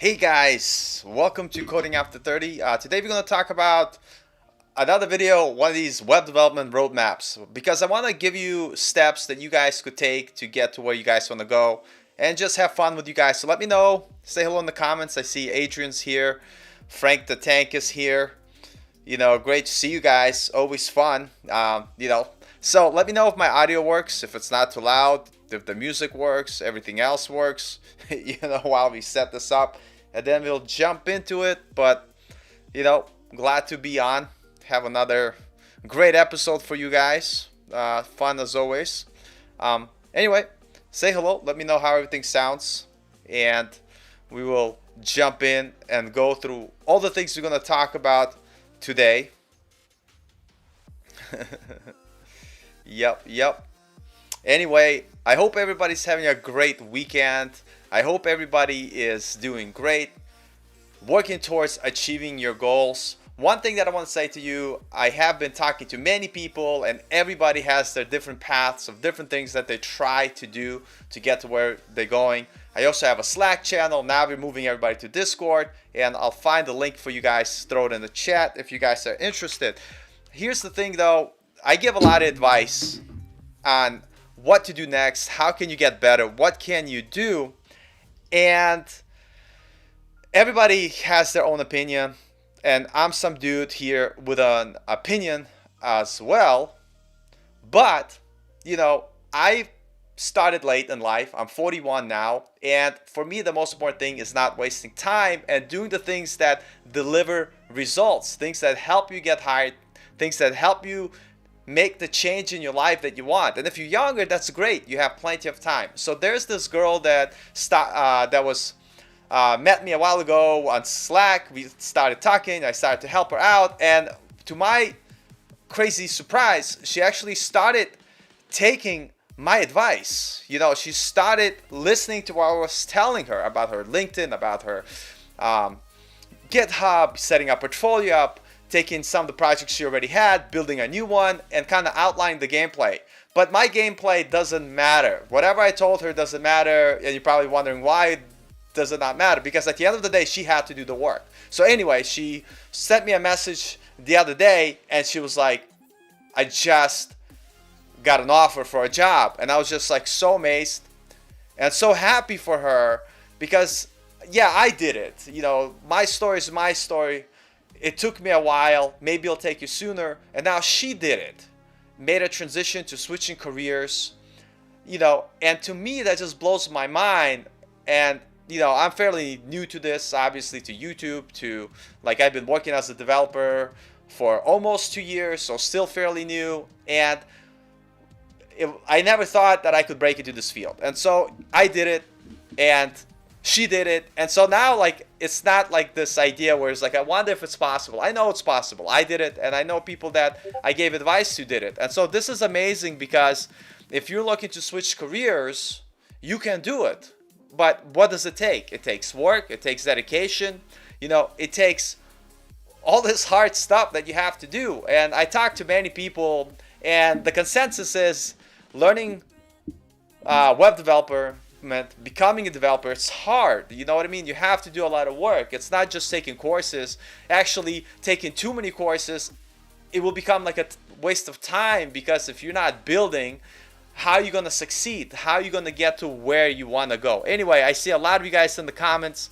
Hey guys, welcome to Coding After 30. Today we're going to talk about another video, one of these web development roadmaps, because I want to give you steps that you guys could take to get to where you guys want to go and just have fun with you guys. So let me know, say hello in the comments. I see Adrian's here, Frank the Tank is here. Great to see you guys, always fun. So let me know if my audio works, if it's not too loud, if the music works, everything else works, while we set this up. And then we'll jump into it. But, glad to be on. Have another great episode for you guys. Fun as always. Anyway, say hello. Let me know how everything sounds. And we will jump in and go through all the things we're going to talk about today. Yep. Anyway, I hope everybody's having a great weekend. I hope everybody is doing great, working towards achieving your goals. One thing that I want to say to you, I have been talking to many people and everybody has their different paths of different things that they try to do to get to where they're going. I also have a Slack channel. Now we're moving everybody to Discord, and I'll find the link for you guys, throw it in the chat if you guys are interested. Here's the thing though, I give a lot of advice on what to do next, how can you get better, what can you do, and everybody has their own opinion, and I'm some dude here with an opinion as well. But I started late in life. I'm 41 now, and for me the most important thing is not wasting time and doing the things that deliver results, things that help you get hired, things that help you make the change in your life that you want. And if you're younger, that's great. You have plenty of time. So there's this girl that met me a while ago on Slack. We started talking. I started to help her out, and to my crazy surprise, she actually started taking my advice. She started listening to what I was telling her about her LinkedIn, about her GitHub, setting a portfolio up, taking some of the projects she already had, building a new one, and kind of outlining the gameplay. But my gameplay doesn't matter. Whatever I told her doesn't matter, and you're probably wondering why does it not matter? Because at the end of the day, she had to do the work. So anyway, she sent me a message the other day, and she was like, I just got an offer for a job. And I was just like so amazed and so happy for her, because yeah, I did it. My story is my story. It took me a while, maybe it'll take you sooner, and now she did it. Made a transition to switching careers, and to me that just blows my mind. And I'm fairly new to this, obviously, to YouTube, I've been working as a developer for almost 2 years, so still fairly new, and I never thought that I could break into this field. And so I did it, and she did it. And so now, it's not like this idea where it's like, I wonder if it's possible. I know it's possible. I did it, and I know people that I gave advice to did it. And so this is amazing, because if you're looking to switch careers, you can do it. But what does it take? It takes work. It takes dedication. It takes all this hard stuff that you have to do. And I talked to many people, and the consensus is learning web development, becoming a developer, it's hard. You know what I mean? You have to do a lot of work. It's not just taking courses. Actually, taking too many courses, it will become like a waste of time, because if you're not building, how are you going to succeed? How are you going to get to where you want to go? Anyway, I see a lot of you guys in the comments.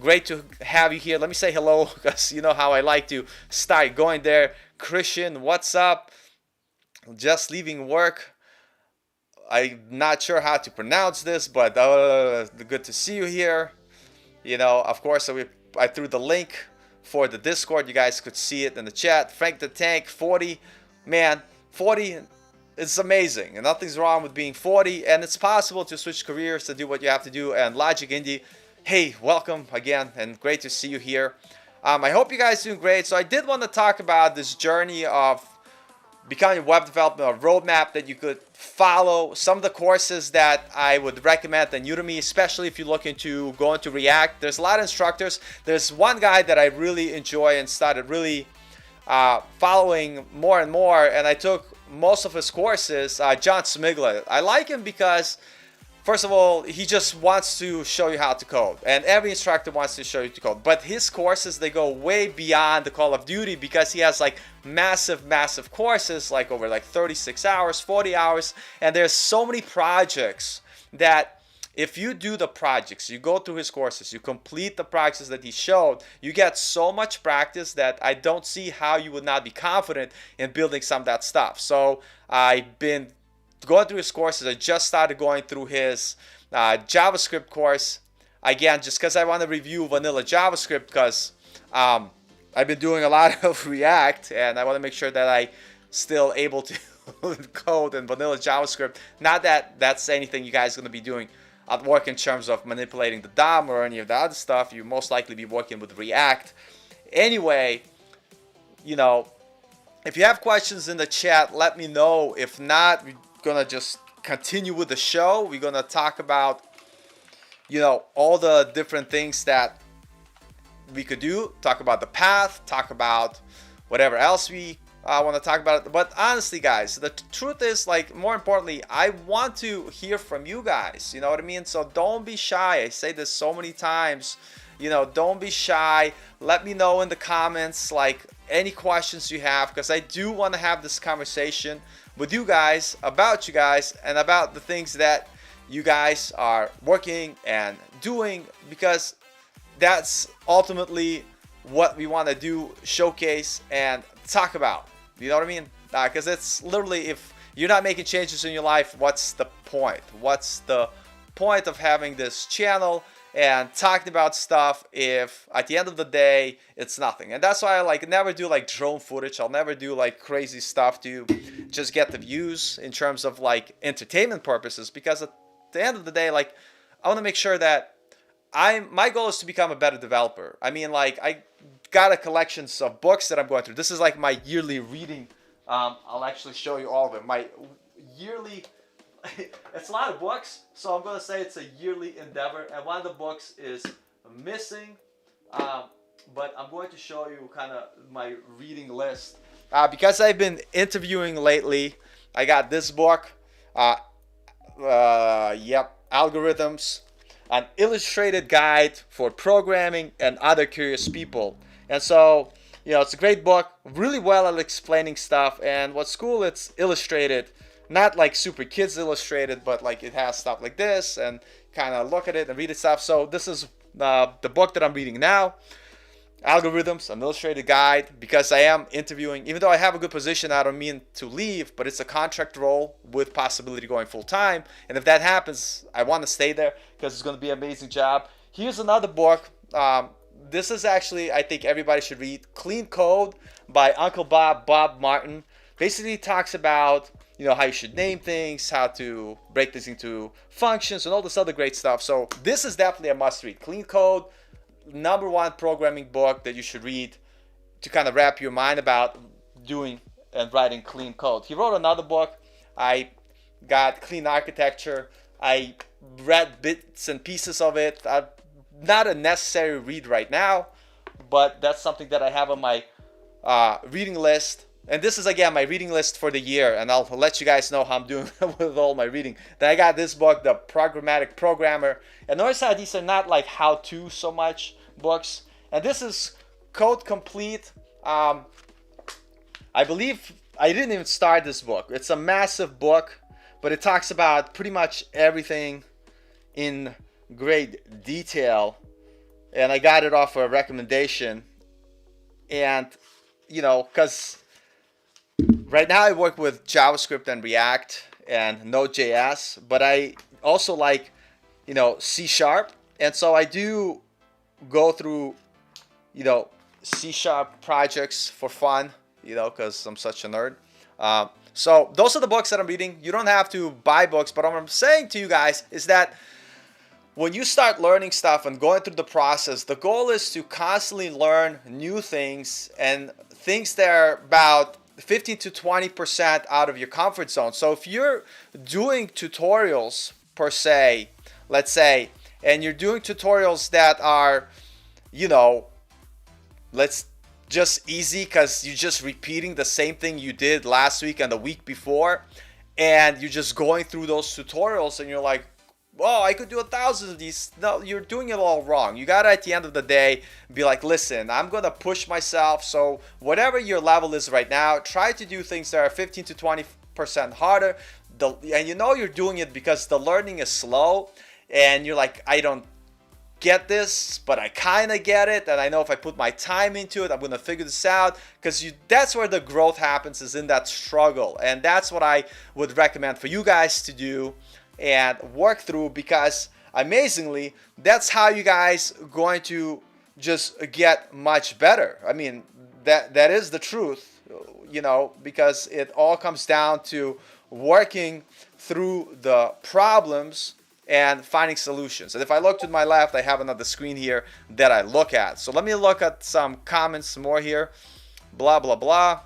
Great to have you here. Let me say hello, because you know how I like to start going there. Christian, what's up? Just leaving work. I'm not sure how to pronounce this, but good to see you here. Of course, I threw the link for the Discord. You guys could see it in the chat. Frank the Tank, 40. Man, 40, it's amazing. And nothing's wrong with being 40. And it's possible to switch careers, to do what you have to do. And Logic Indie, hey, welcome again. And great to see you here. I hope you guys are doing great. So I did want to talk about this journey of becoming a web developer, a roadmap that you could follow. Some of the courses that I would recommend on Udemy, especially if you're looking to go into React. There's a lot of instructors. There's one guy that I really enjoy and started really following more and more, and I took most of his courses, John Smigler. I like him because first of all, he just wants to show you how to code, and every instructor wants to show you to code. But his courses, they go way beyond the Call of Duty, because he has like massive courses, like over like 36 hours, 40 hours, and there's so many projects that if you do the projects, you go through his courses, you complete the projects that he showed, you get so much practice that I don't see how you would not be confident in building some of that stuff. So I've been going through his courses. I just started going through his JavaScript course. Again, just because I want to review vanilla JavaScript, because I've been doing a lot of React, and I want to make sure that I still able to code in vanilla JavaScript. Not that that's anything you guys are going to be doing at work in terms of manipulating the DOM or any of the other stuff. You most likely be working with React. Anyway, you know, if you have questions in the chat, let me know. If not, we're gonna just continue with the show. We're gonna talk about, you know, all the different things that we could do. Talk about the path, talk about whatever else we want to talk about. But honestly, guys, the truth is, like, more importantly, I want to hear from you guys. You know what I mean? So don't be shy. I say this so many times. You know, don't be shy. Let me know in the comments, like, any questions you have, because I do want to have this conversation with you guys, about you guys, and about the things that you guys are working and doing, because that's ultimately what we want to do, showcase and talk about. You know what I mean? Because it's literally, if you're not making changes in your life, what's the point? What's the point of having this channel and talking about stuff if at the end of the day it's nothing? And that's why I like never do like drone footage. I'll never do like crazy stuff to just get the views in terms of like entertainment purposes, because at the end of the day, like, I want to make sure that my goal is to become a better developer. I mean, like, I got a collections of books that I'm going through. This is like my yearly reading. I'll actually show you all of them. My yearly, it's a lot of books, so I'm going to say it's a yearly endeavor. And one of the books is missing, but I'm going to show you kind of my reading list. Because I've been interviewing lately, I got this book, Algorithms, an illustrated guide for programming and other curious people. And so, you know, it's a great book, really well at explaining stuff. And what's cool, it's illustrated, not like super kids illustrated, but like it has stuff like this, and kind of look at it and read it stuff. So this is the book that I'm reading now, Algorithms, an illustrated guide, because I am interviewing. Even though I have a good position, I don't mean to leave, but it's a contract role with possibility going full time. And if that happens, I want to stay there because it's going to be an amazing job. Here's another book. This is actually, I think everybody should read, Clean Code by Uncle Bob Martin. Basically talks about, you know, how you should name things, how to break this into functions, and all this other great stuff. So this is definitely a must read. Clean Code, #1 programming book that you should read to kind of wrap your mind about doing and writing clean code. He wrote another book. I got Clean Architecture. I read bits and pieces of it. Not a necessary read right now, but that's something that I have on my reading list. And this is, again, my reading list for the year, and I'll let you guys know how I'm doing with all my reading. Then I got this book, The Programmatic Programmer. And notice how these are not like how-to so much books. And this is Code Complete. I believe I didn't even start this book. It's a massive book, but it talks about pretty much everything in great detail. And I got it off a recommendation. And, you know, because right now I work with JavaScript and React and Node.js, but I also like, you know, C#. And so I do go through, you know, C# projects for fun, you know, because I'm such a nerd. So those are the books that I'm reading. You don't have to buy books, but what I'm saying to you guys is that when you start learning stuff and going through the process, the goal is to constantly learn new things, and things that are about 15 to 20% out of your comfort zone. So if you're doing tutorials per se, let's say, and you're doing tutorials that are, you know, let's just easy because you're just repeating the same thing you did last week and the week before, and you're just going through those tutorials and you're like, oh, I could do 1,000 of these. No, you're doing it all wrong. You gotta, at the end of the day, be like, listen, I'm gonna push myself. So whatever your level is right now, try to do things that are 15 to 20% harder. And you know you're doing it because the learning is slow, and you're like, I don't get this, but I kind of get it, and I know if I put my time into it, I'm gonna figure this out. Because that's where the growth happens, is in that struggle. And that's what I would recommend for you guys to do and work through, because amazingly, that's how you guys are going to just get much better. I mean, that is the truth, because it all comes down to working through the problems and finding solutions. And if I look to my left, I have another screen here that I look at. So let me look at some comments more here. Blah, blah, blah.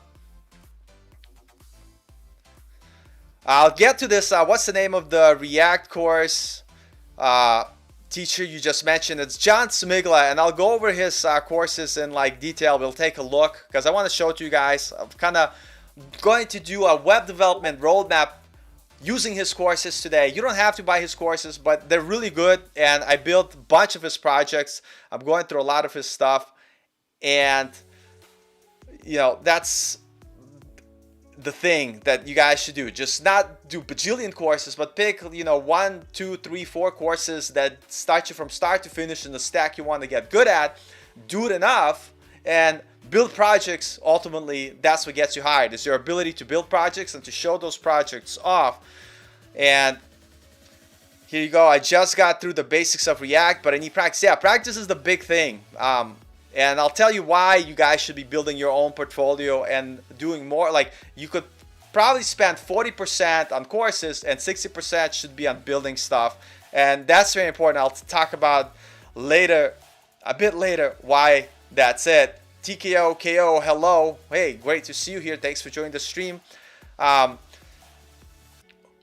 I'll get to this. What's the name of the React course teacher you just mentioned? It's John Smigla, and I'll go over his courses in detail. We'll take a look because I want to show it to you guys. I'm kind of going to do a web development roadmap using his courses today. You don't have to buy his courses, but they're really good, and I built a bunch of his projects. I'm going through a lot of his stuff, and that's the thing that you guys should do. Just not do bajillion courses, but pick 1, 2, 3, 4 courses that start you from start to finish in the stack you want to get good at. Do it enough and build projects. Ultimately, that's what gets you hired, is your ability to build projects and to show those projects off. And here you go. I just got through the basics of React, but I need practice. Yeah, practice is the big thing. And I'll tell you why you guys should be building your own portfolio and doing more. You could probably spend 40% on courses and 60% should be on building stuff. And that's very important. I'll talk about a bit later, why that's it. TKO, KO, hello. Hey, great to see you here. Thanks for joining the stream.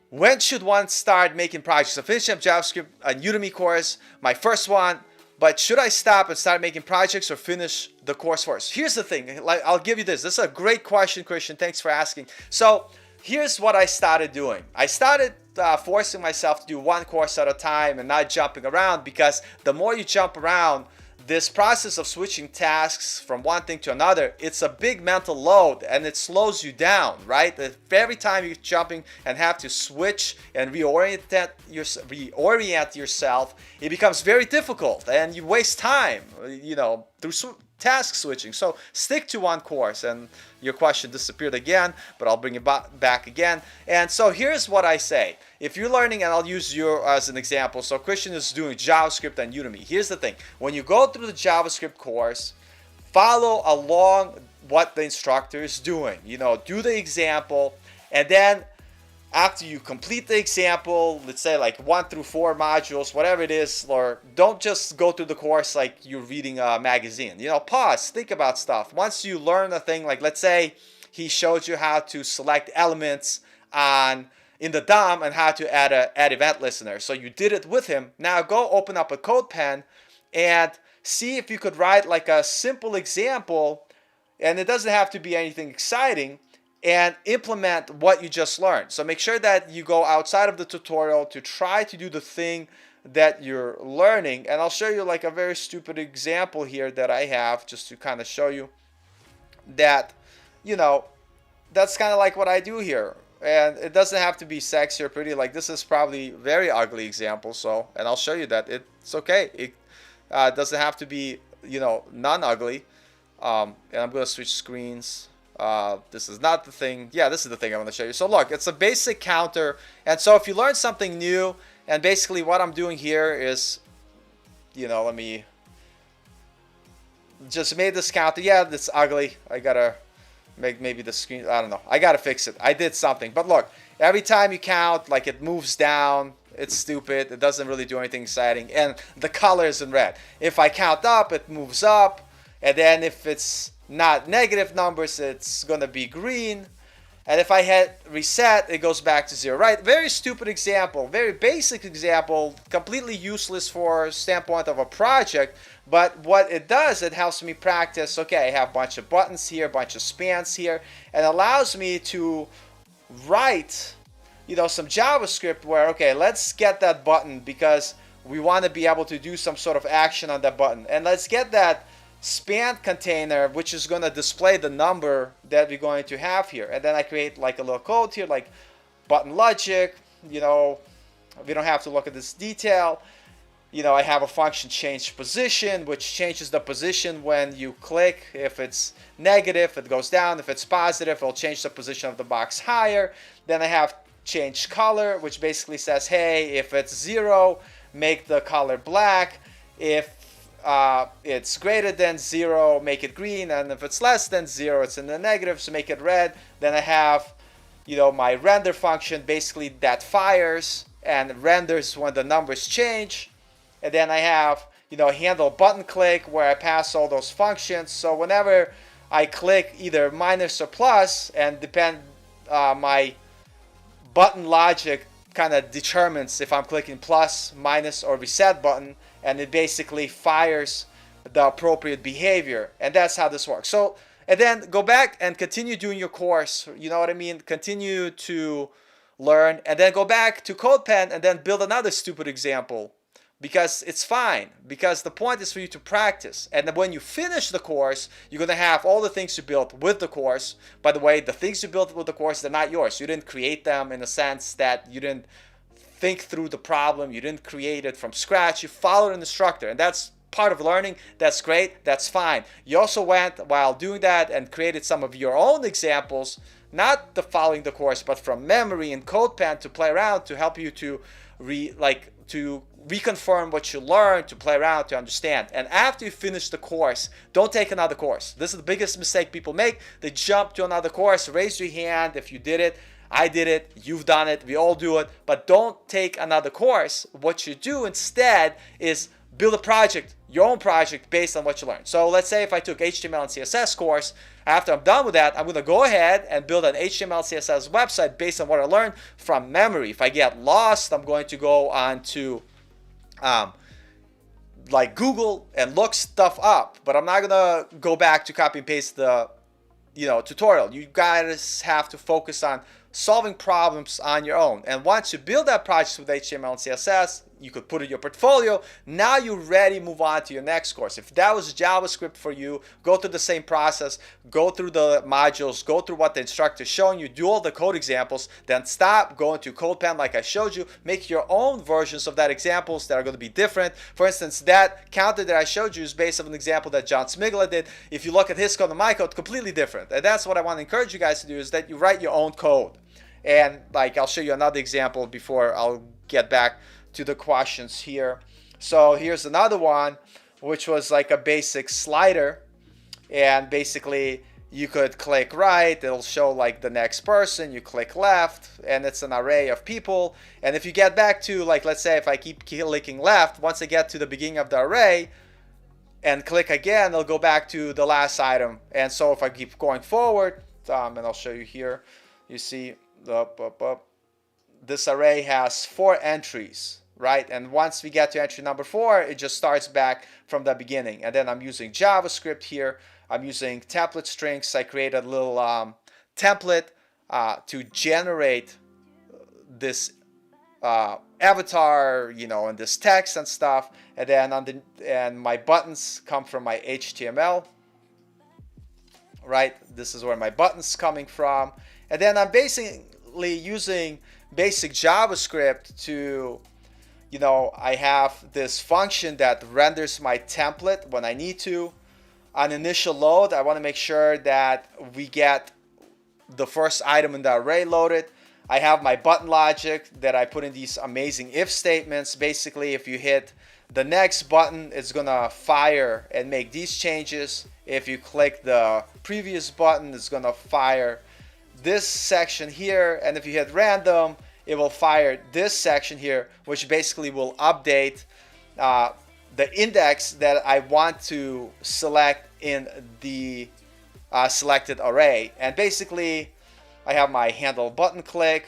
When should one start making projects? I finished up JavaScript, a Udemy course, my first one. But should I stop and start making projects or finish the course first? Here's the thing. I'll give you this. This is a great question, Christian. Thanks for asking. So here's what I started doing. I started forcing myself to do one course at a time and not jumping around, because the more you jump around, this process of switching tasks from one thing to another, it's a big mental load and it slows you down, right? If every time you're jumping and have to switch and reorient yourself, it becomes very difficult and you waste time, through task switching. So stick to one course. And your question disappeared again, but I'll bring it back again. And so here's what I say. If you're learning, and I'll use you as an example. So Christian is doing JavaScript and Udemy. Here's the thing. When you go through the JavaScript course, follow along what the instructor is doing. Do the example, and then after you complete the example, let's say 1 through 4 modules, whatever it is, or don't just go through the course like you're reading a magazine. Pause, think about stuff. Once you learn a thing, let's say he showed you how to select elements in the DOM and how to add event listener. So you did it with him. Now go open up a code pen and see if you could write a simple example, and it doesn't have to be anything exciting, and implement what you just learned. So make sure that you go outside of the tutorial to try to do the thing that you're learning. And I'll show you a very stupid example here that I have, just to kind of show you that, that's kind of what I do here. And it doesn't have to be sexy or pretty. This is probably a very ugly example. So, and I'll show you that it's okay. It doesn't have to be, non-ugly. And I'm going to switch screens. This is not the thing. Yeah, this is the thing I want to show you. So look, it's a basic counter. And so if you learn something new, and basically what I'm doing here is, let me just made this counter. Yeah, it's ugly. I gotta make maybe the screen, I don't know. I gotta fix it. I did something. But look, every time you count, it moves down. It's stupid. It doesn't really do anything exciting. And the color is in red. If I count up, it moves up. And then if it's not negative numbers, it's gonna be green. And if I hit reset, it goes back to 0, right? Very stupid example, very basic example, completely useless for standpoint of a project. But what it does, it helps me practice. Okay, I have a bunch of buttons here, a bunch of spans here, and allows me to write some JavaScript where, okay, let's get that button because we want to be able to do some sort of action on that button. And let's get that span container, which is going to display the number that we're going to have here. And then I create like a little code here, like button logic. We don't have to look at this detail. I have a function change position, which changes the position when you click. If it's negative, it goes down. If it's positive, it'll change the position of the box higher. Then I have change color, which basically says, hey, if it's 0, make the color black. If it's greater than 0, make it green. And if it's less than 0, it's in the negative, so make it red. Then I have, my render function, basically that fires and renders when the numbers change. And then I have, handle button click where I pass all those functions. So whenever I click either minus or plus, and my button logic kind of determines if I'm clicking plus, minus, or reset button, and it basically fires the appropriate behavior. And that's how this works. So, and then go back and continue doing your course. You know what I mean? Continue to learn, and then go back to CodePen and then build another stupid example. Because it's fine. Because the point is for you to practice. And then when you finish the course, you're going to have all the things you built with the course. By the way, the things you built with the course, they're not yours. You didn't create them in a sense that you didn't think through the problem. You didn't create it from scratch. You followed an instructor. And that's part of learning. That's great. That's fine. You also went while doing that and created some of your own examples. Not the following the course, but from memory and CodePen to play around to help you to reconfirm what you learned, to play around, to understand. And after you finish the course, don't take another course. This is the biggest mistake people make. They jump to another course. Raise your hand if you did it. I did it. You've done it. We all do it. But don't take another course. What you do instead is build a project, your own project based on what you learned. So let's say if I took HTML and CSS course, after I'm done with that, I'm going to go ahead and build an HTML CSS website based on what I learned from memory. If I get lost, I'm going to go on to like Google and look stuff up, but I'm not going to go back to copy and paste the tutorial. You guys have to focus on solving problems on your own. And once you build that project with HTML and CSS, you could put it in your portfolio. Now you're ready to move on to your next course. If that was JavaScript for you, go through the same process, go through the modules, go through what the instructor is showing you, do all the code examples, then stop, go into CodePen like I showed you, make your own versions of that examples that are going to be different. For instance, that counter that I showed you is based on an example that John Smigler did. If you look at his code and my code, completely different. And that's what I want to encourage you guys to do, is that you write your own code. And like I'll show you another example before I'll get back to the questions here. So here's another one, which was like a basic slider, and basically you could click right, it'll show like the next person, you click left, and it's an array of people. And if you get back to, like, let's say if I keep clicking left, once I get to the beginning of the array and click again, it'll go back to the last item. And so if I keep going forward, and I'll show you here, you see this array has 4 entries, right? And once we get to entry number 4, it just starts back from the beginning. And then I'm using JavaScript here. I'm using template strings. I created a little template to generate this avatar, and this text and stuff. And then and my buttons come from my HTML, right? This is where my buttons coming from. And then I'm basically using basic JavaScript to, I have this function that renders my template when I need to. On initial load, I want to make sure that we get the first item in the array loaded. I have my button logic that I put in these amazing if statements. Basically, if you hit the next button, it's going to fire and make these changes. If you click the previous button, it's going to fire this section here, and if you hit random, it will fire this section here, which basically will update the index that I want to select in the selected array. And basically, I have my handle button click,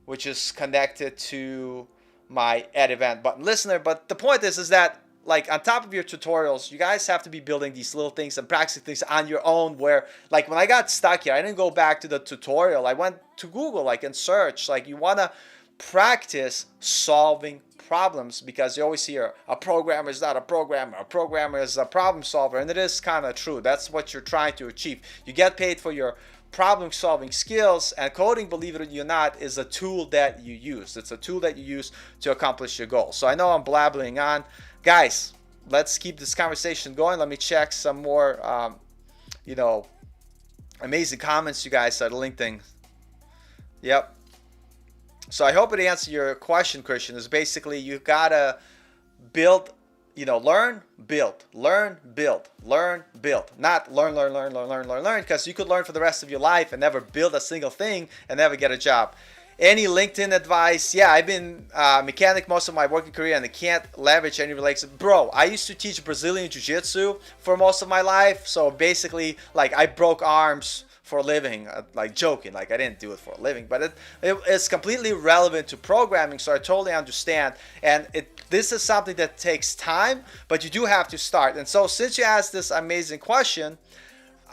which is connected to my add event button listener. But the point is that like on top of your tutorials, you guys have to be building these little things and practicing things on your own. Where like when I got stuck here, I didn't go back to the tutorial. I went to Google like and search. Like you want to practice solving problems, because you always hear a programmer is not a programmer is a problem solver, and it is kind of true. That's what you're trying to achieve. You get paid for your problem solving skills, and coding, believe it or not, is a tool that you use. It's a tool that you use to accomplish your goal. So I know I'm blabbering on. Guys, let's keep this conversation going. Let me check some more amazing comments you guys are linking. Yep. So I hope it answered your question, Christian. Is basically you gotta build, learn, build, learn, build, learn, build. Not learn, because you could learn for the rest of your life and never build a single thing and never get a job. Any LinkedIn advice? Yeah, I've been a mechanic most of my working career, and I can't leverage any relations. Bro, I used to teach Brazilian Jiu-Jitsu for most of my life. So basically, like, I broke arms for a living, like joking, like I didn't do it for a living, but it's completely relevant to programming, so I totally understand. And this is something that takes time, but you do have to start. And so since you asked this amazing question,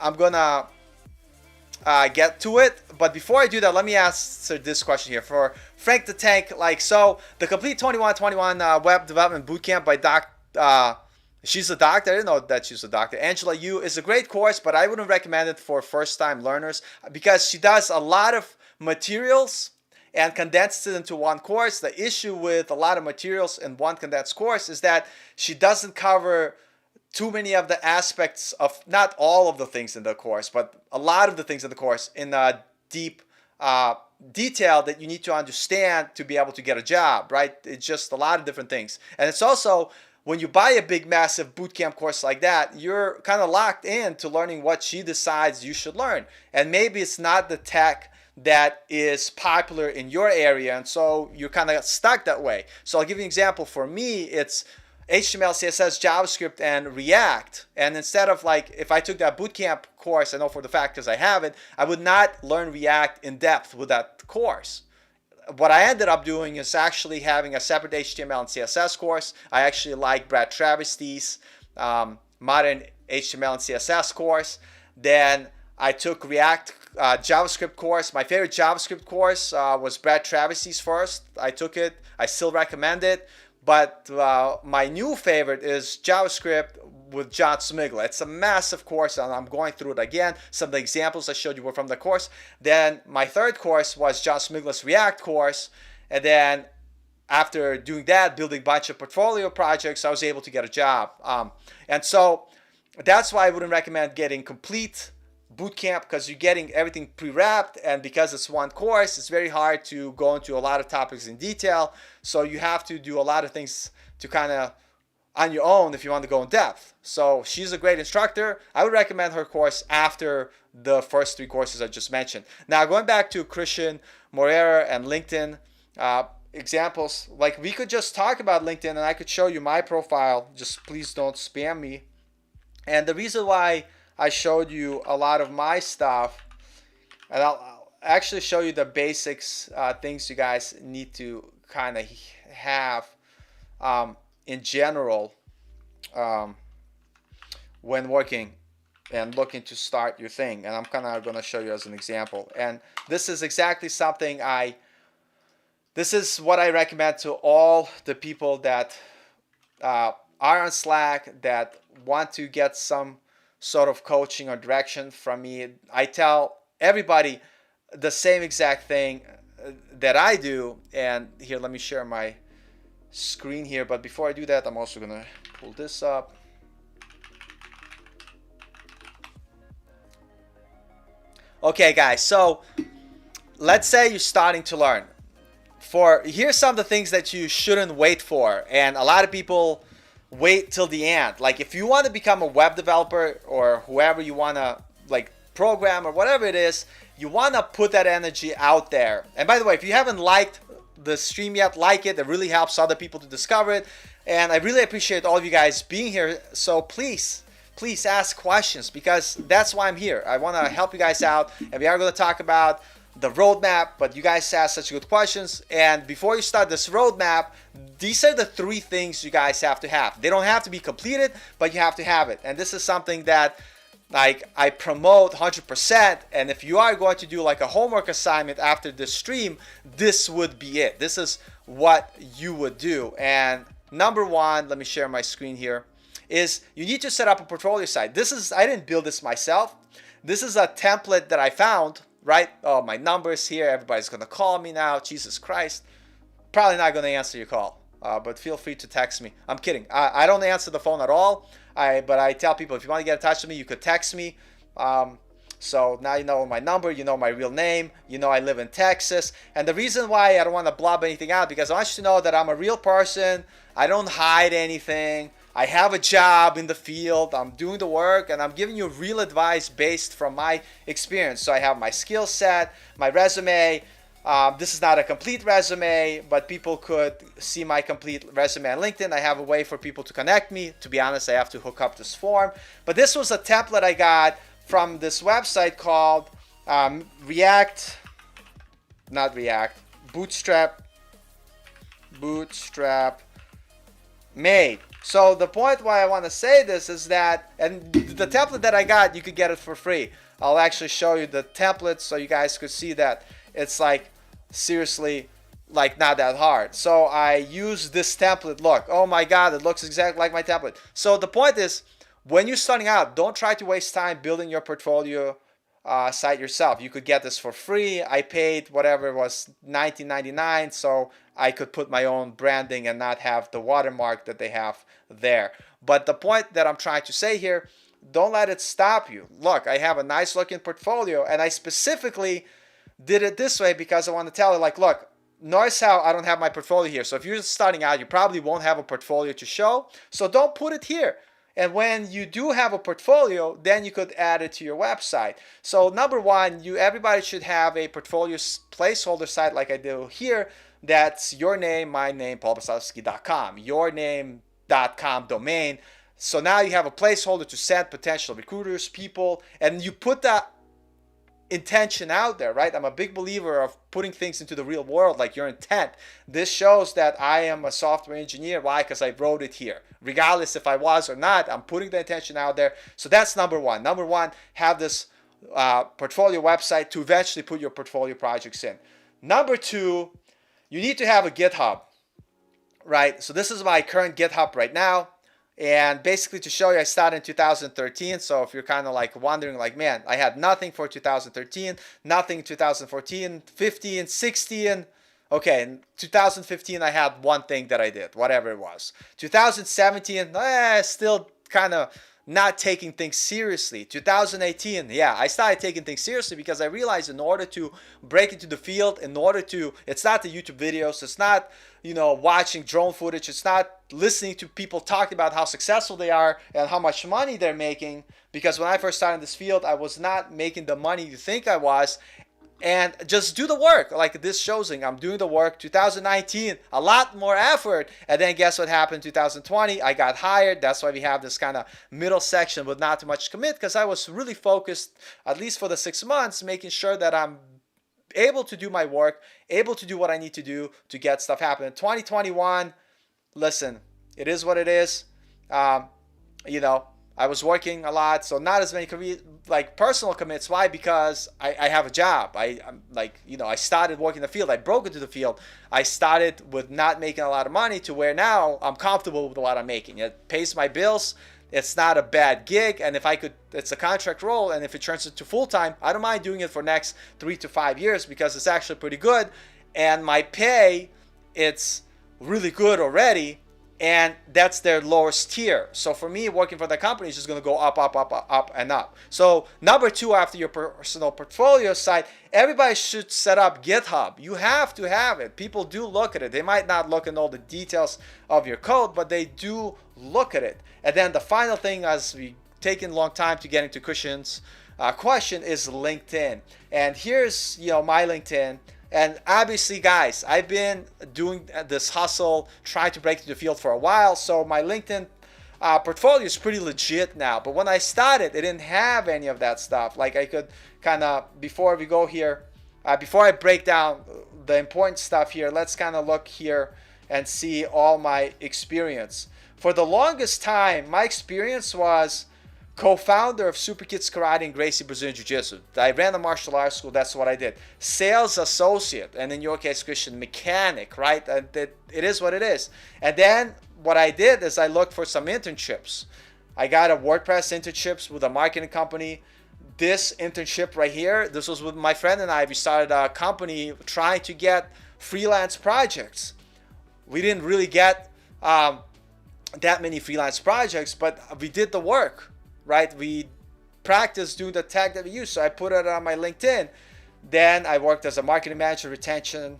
I'm gonna get to it. But before I do that, let me answer this question here for Frank the Tank. Like, so the Complete 2121 Web Development Bootcamp by she's a doctor. I didn't know that she's a doctor. Angela Yu is a great course, but I wouldn't recommend it for first-time learners because she does a lot of materials and condenses it into one course. The issue with a lot of materials in one condensed course is that she doesn't cover too many of the aspects of, not all of the things in the course, but a lot of the things in the course in a deep detail that you need to understand to be able to get a job, right? It's just a lot of different things. And it's also, when you buy a big, massive bootcamp course like that, you're kind of locked in to learning what she decides you should learn. And maybe it's not the tech that is popular in your area, and so you're kind of stuck that way. So I'll give you an example. For me, it's HTML, CSS, JavaScript, and React. And instead of, like, if I took that bootcamp course, I know for the fact because I have it, I would not learn React in depth with that course. What I ended up doing is actually having a separate HTML and CSS course. I actually like Brad Travesty's modern HTML and CSS course. Then I took React JavaScript course. My favorite JavaScript course was Brad Travesty's first. I took it. I still recommend it. But my new favorite is JavaScript with John Smigler. It's a massive course, and I'm going through it again. Some of the examples I showed you were from the course. Then my third course was John Smigler's React course. And then after doing that, building a bunch of portfolio projects, I was able to get a job. And so that's why I wouldn't recommend getting complete bootcamp, because you're getting everything pre-wrapped, and because it's one course, it's very hard to go into a lot of topics in detail. So you have to do a lot of things to kind of on your own if you want to go in depth. So she's a great instructor. I would recommend her course after the first three courses I just mentioned. Now, going back to Christian Moreira and LinkedIn examples, like, we could just talk about LinkedIn and I could show you my profile. Just please don't spam me. And the reason why I showed you a lot of my stuff, and I'll actually show you the basics, things you guys need to kind of have in general when working and looking to start your thing. And I'm kind of going to show you as an example. And this is exactly something this is what I recommend to all the people that are on Slack, that want to get some sort of coaching or direction from me. I tell everybody the same exact thing that I do. And here, let me share my screen here. But before I do that, I'm also going to pull this up. Okay, guys, so let's say you're starting to learn. Here's some of the things that you shouldn't wait for. And a lot of people wait till the end. Like, if you want to become a web developer, or whoever you want to, like, program or whatever it is, you want to put that energy out there. And by the way, if you haven't liked the stream yet, like it. It really helps other people to discover it. And I really appreciate all of you guys being here. So please ask questions, because that's why I'm here. I want to help you guys out. And we are going to talk about the roadmap, but you guys asked such good questions. And before you start this roadmap, these are the 3 things you guys have to have. They don't have to be completed, but you have to have it. And this is something that like I promote 100%. And if you are going to do like a homework assignment after this stream, this would be it. This is what you would do. And number 1, let me share my screen here, is you need to set up a portfolio site. I didn't build this myself. This is a template that I found, right? Oh, my number's here. Everybody's going to call me now. Jesus Christ. Probably not going to answer your call, but feel free to text me. I'm kidding. I don't answer the phone at all. But I tell people, if you want to get in touch with me, you could text me. So now you know my number, you know my real name, you know I live in Texas. And the reason why I don't want to blob anything out, because I want you to know that I'm a real person. I don't hide anything. I have a job in the field. I'm doing the work, and I'm giving you real advice based from my experience. So I have my skill set, my resume. This is not a complete resume, but people could see my complete resume on LinkedIn. I have a way for people to connect me. To be honest, I have to hook up this form. But this was a template I got from this website called Bootstrap Made. So the point why I want to say this is that, and the template that I got, you could get it for free. I'll actually show you the template so you guys could see that it's like seriously like not that hard. So I use this template. Look, oh my god, it looks exactly like my template. So the point is, when you're starting out, don't try to waste time building your portfolio site yourself. You could get this for free. I paid whatever it was, $19.99, so I could put my own branding and not have the watermark that they have there. But the point that I'm trying to say here, don't let it stop you. Look, I have a nice looking portfolio, and I specifically did it this way because I want to tell you, like, look, notice how I don't have my portfolio here. So if you're starting out, you probably won't have a portfolio to show. So don't put it here. And when you do have a portfolio, then you could add it to your website. So number 1, everybody should have a portfolio placeholder site like I do here. That's your name, my name, paulbasowski.com, yourname.com domain. So now you have a placeholder to send potential recruiters, people, and you put that intention out there, right? I'm a big believer of putting things into the real world, like your intent. This shows that I am a software engineer. Why? Because I wrote it here. Regardless if I was or not, I'm putting the intention out there. So that's number 1. Number 1, have this portfolio website to eventually put your portfolio projects in. Number 2, you need to have a GitHub, right? So this is my current GitHub right now. And basically to show you, I started in 2013. So if you're kind of like wondering, like, man, I had nothing for 2013, nothing in 2014, 15, 16. Okay, in 2015, I had one thing that I did, whatever it was. 2017, still kind of not taking things seriously. 2018, yeah, I started taking things seriously because I realized in order to break into the field, it's not the YouTube videos, it's not, watching drone footage, it's not listening to people talking about how successful they are and how much money they're making. Because when I first started in this field, I was not making the money you think I was. And just do the work. Like this shows, I'm doing the work. 2019, a lot more effort. And then guess what happened? 2020, I got hired. That's why we have this kind of middle section with not too much commit, because I was really focused, at least for the 6 months, making sure that I'm able to do my work, able to do what I need to do to get stuff happening. 2021, listen, it is what it is. I was working a lot, so not as many personal commits. Why? Because I have a job. I started working in the field. I broke into the field. I started with not making a lot of money to where now I'm comfortable with what I'm making. It pays my bills. It's not a bad gig, and it's a contract role, and if it turns into full-time, I don't mind doing it for next 3 to 5 years because it's actually pretty good, and my pay, it's really good already. And that's their lowest tier. So for me, working for the company is just going to go up, up, up, up, and up. So number 2, after your personal portfolio site, everybody should set up GitHub. You have to have it. People do look at it. They might not look at all the details of your code, but they do look at it. And then the final thing, as we taken a long time to get into Christian's question, is LinkedIn. And here's my LinkedIn. And obviously, guys, I've been doing this hustle, trying to break into the field for a while. So my LinkedIn portfolio is pretty legit now. But when I started, it didn't have any of that stuff. Like I could kind of, before we go here, before I break down the important stuff here, let's kind of look here and see all my experience. For the longest time, my experience was co-founder of Super Kids Karate and Gracie Brazilian Jiu-Jitsu. I ran a martial arts school. That's what I did. Sales associate, and in your case, Christian, mechanic, right? It is what it is. And then what I did is I looked for some internships. I got a WordPress internships with a marketing company. This internship right here, this was with my friend and I. We started a company trying to get freelance projects. We didn't really get that many freelance projects, but we did the work, right? We practiced doing the tag that we use. So I put it on my LinkedIn. Then I worked as a marketing manager, retention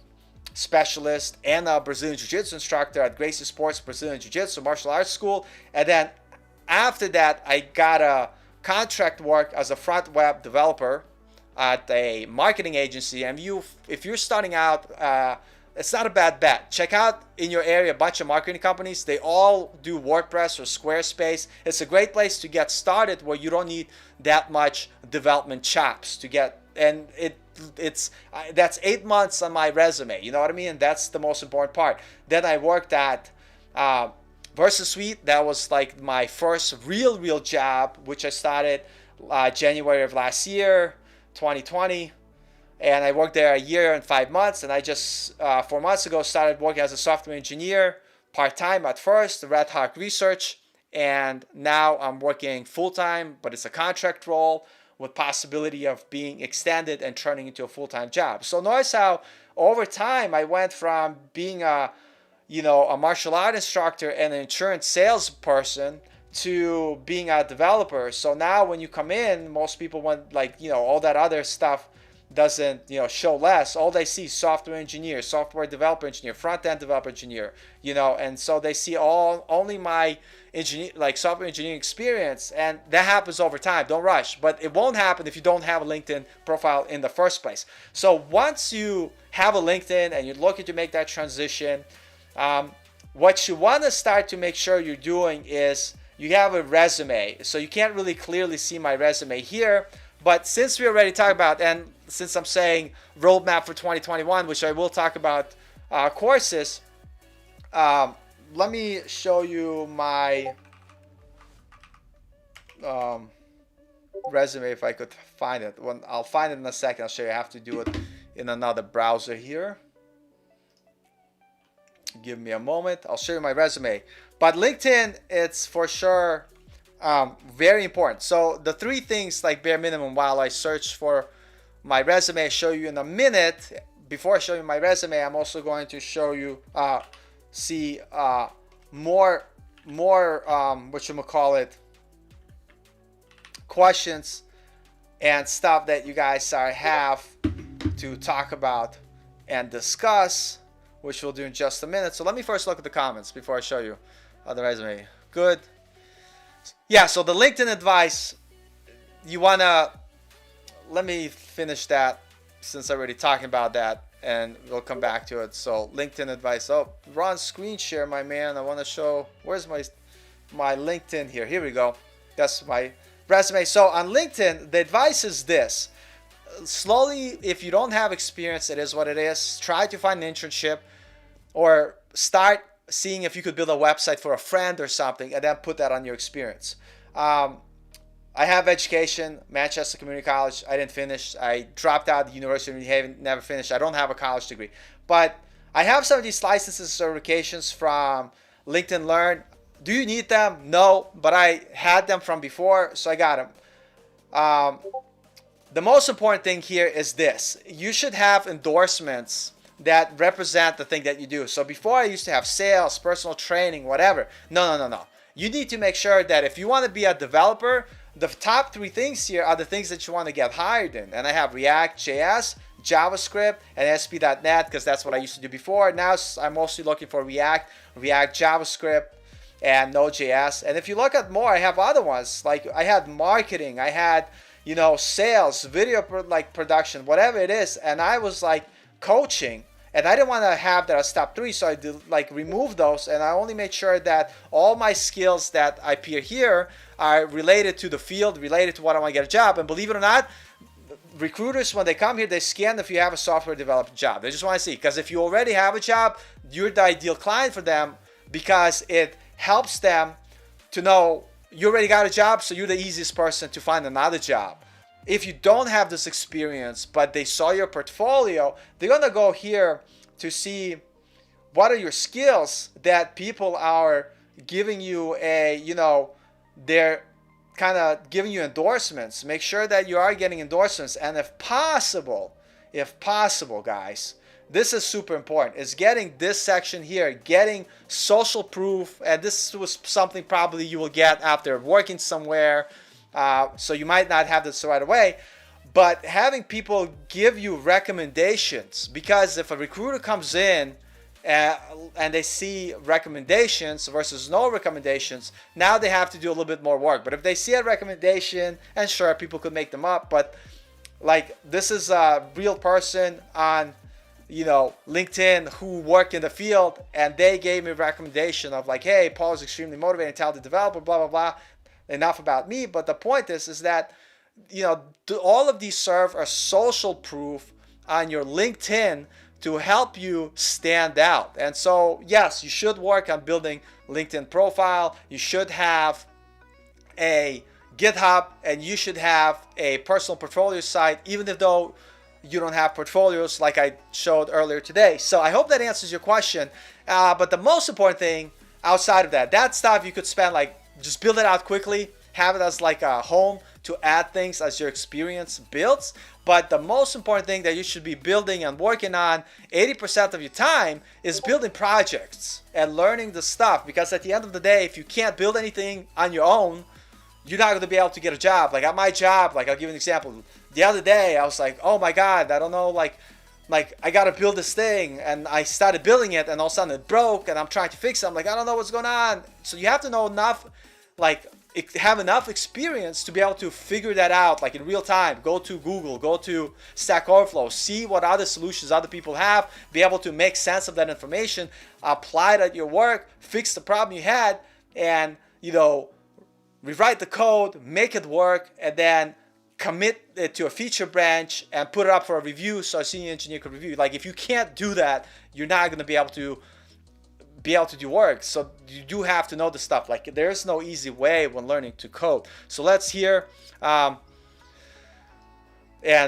specialist, and a Brazilian Jiu-Jitsu instructor at Gracie Sports Brazilian Jiu-Jitsu Martial Arts School. And then after that, I got a contract work as a front web developer at a marketing agency. And if you're starting out, it's not a bad bet. Check out in your area a bunch of marketing companies. They all do WordPress or Squarespace. It's a great place to get started where you don't need that much development chops to get. And that's 8 months on my resume. You know what I mean? And that's the most important part. Then I worked at Versus Suite. That was like my first real job, which I started January of last year, 2020. And I worked there a year and 5 months. And I just 4 months ago started working as a software engineer, part-time at first, Red Hawk Research. And now I'm working full-time, but it's a contract role with possibility of being extended and turning into a full-time job. So notice how over time I went from being a martial art instructor and an insurance salesperson to being a developer. So now when you come in, most people want all that other stuff doesn't show less. All they see is software engineer, software developer engineer, front-end developer engineer, and so they see only my software engineering experience, and that happens over time. Don't rush, but it won't happen if you don't have a LinkedIn profile in the first place. So once you have a LinkedIn and you're looking to make that transition, what you want to start to make sure you're doing is you have a resume. So you can't really clearly see my resume here, but since we already talked about, and since I'm saying roadmap for 2021, which I will talk about courses, let me show you my resume if I could find it. I'll find it in a second. I'll show you. I have to do it in another browser here. Give me a moment. I'll show you my resume. But LinkedIn, it's for sure very important. So the 3 things like bare minimum while I search for my resume, I show you in a minute. Before I show you my resume, I'm also going to show you more questions and stuff that you guys have to talk about and discuss, which we'll do in just a minute. So let me first look at the comments before I show you the resume. Good. Yeah, so the LinkedIn advice, let me finish that since I'm already talking about that, and we'll come back to it. So LinkedIn advice. Oh, Ron, screen share, my man. I want to show, where's my LinkedIn here? Here we go. That's my resume. So on LinkedIn, the advice is this. Slowly, if you don't have experience, it is what it is. Try to find an internship or start seeing if you could build a website for a friend or something and then put that on your experience. I have education, Manchester Community College. I didn't finish. I dropped out of the University of New Haven, never finished. I don't have a college degree. But I have some of these licenses and certifications from LinkedIn Learn. Do you need them? No, but I had them from before, so I got them. The most important thing here is this. You should have endorsements that represent the thing that you do. So before I used to have sales, personal training, whatever. No. You need to make sure that if you want to be a developer, the top 3 things here are the things that you want to get hired in. And I have React, JS, JavaScript, and ASP.NET because that's what I used to do before. Now I'm mostly looking for React, JavaScript, and Node.js. And if you look at more, I have other ones. Like I had marketing, I had sales, video production, whatever it is. And I was like coaching. And I didn't want to have that as top 3, so I did remove those, and I only made sure that all my skills that appear here are related to the field, related to what I want to get a job. And believe it or not, recruiters, when they come here, they scan if you have a software development job. They just want to see, because if you already have a job, you're the ideal client for them, because it helps them to know you already got a job, so you're the easiest person to find another job. If you don't have this experience, but they saw your portfolio, they're gonna go here to see what are your skills that people are giving you they're kind of giving you endorsements. Make sure that you are getting endorsements, and if possible, guys, this is super important, is getting this section here, getting social proof. And this was something probably you will get after working somewhere, so you might not have this right away, but having people give you recommendations. Because if a recruiter comes in and they see recommendations versus no recommendations, now they have to do a little bit more work. But if they see a recommendation, and sure, people could make them up, but like, this is a real person on LinkedIn who work in the field, and they gave me a recommendation of like, hey, Paul is extremely motivated and talented developer, blah blah blah. Enough about me. But the point is that all of these serve as social proof on your LinkedIn to help you stand out. And so yes, you should work on building LinkedIn profile. You should have a GitHub, and you should have a personal portfolio site, even though you don't have portfolios like I showed earlier today. So I hope that answers your question. But the most important thing outside of that stuff you could spend, like, just build it out quickly, have it as like a home to add things as your experience builds. But the most important thing that you should be building and working on 80% of your time is building projects and learning the stuff. Because at the end of the day, if you can't build anything on your own, you're not going to be able to get a job. Like at my job, like I'll give you an example. The other day, I was like, oh my God, I don't know, like I got to build this thing. And I started building it, and all of a sudden it broke, and I'm trying to fix it. I'm like, I don't know what's going on. So you have to know enough, like have enough experience to be able to figure that out, like in real time. Go to Google, go to Stack Overflow, see what other solutions other people have, be able to make sense of that information, apply it at your work, fix the problem you had, and rewrite the code, make it work, and then commit it to a feature branch and put it up for a review so a senior engineer could review. Like, if you can't do that, you're not going to be able to do work. So you do have to know the stuff. Like, there's no easy way when learning to code. So let's hear. And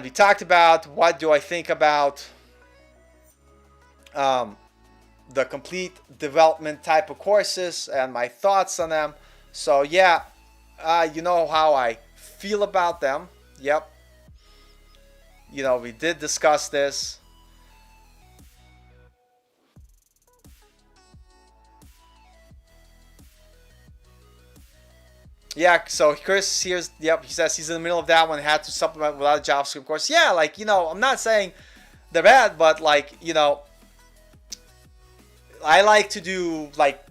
we talked about what do I think about the complete development type of courses and my thoughts on them. So yeah, you know how I feel about them. Yep. We did discuss this. Yeah, so Chris here's, yep, he says he's in the middle of that one, had to supplement without a JavaScript course. Yeah, like, I'm not saying they're bad, but like, I like to do like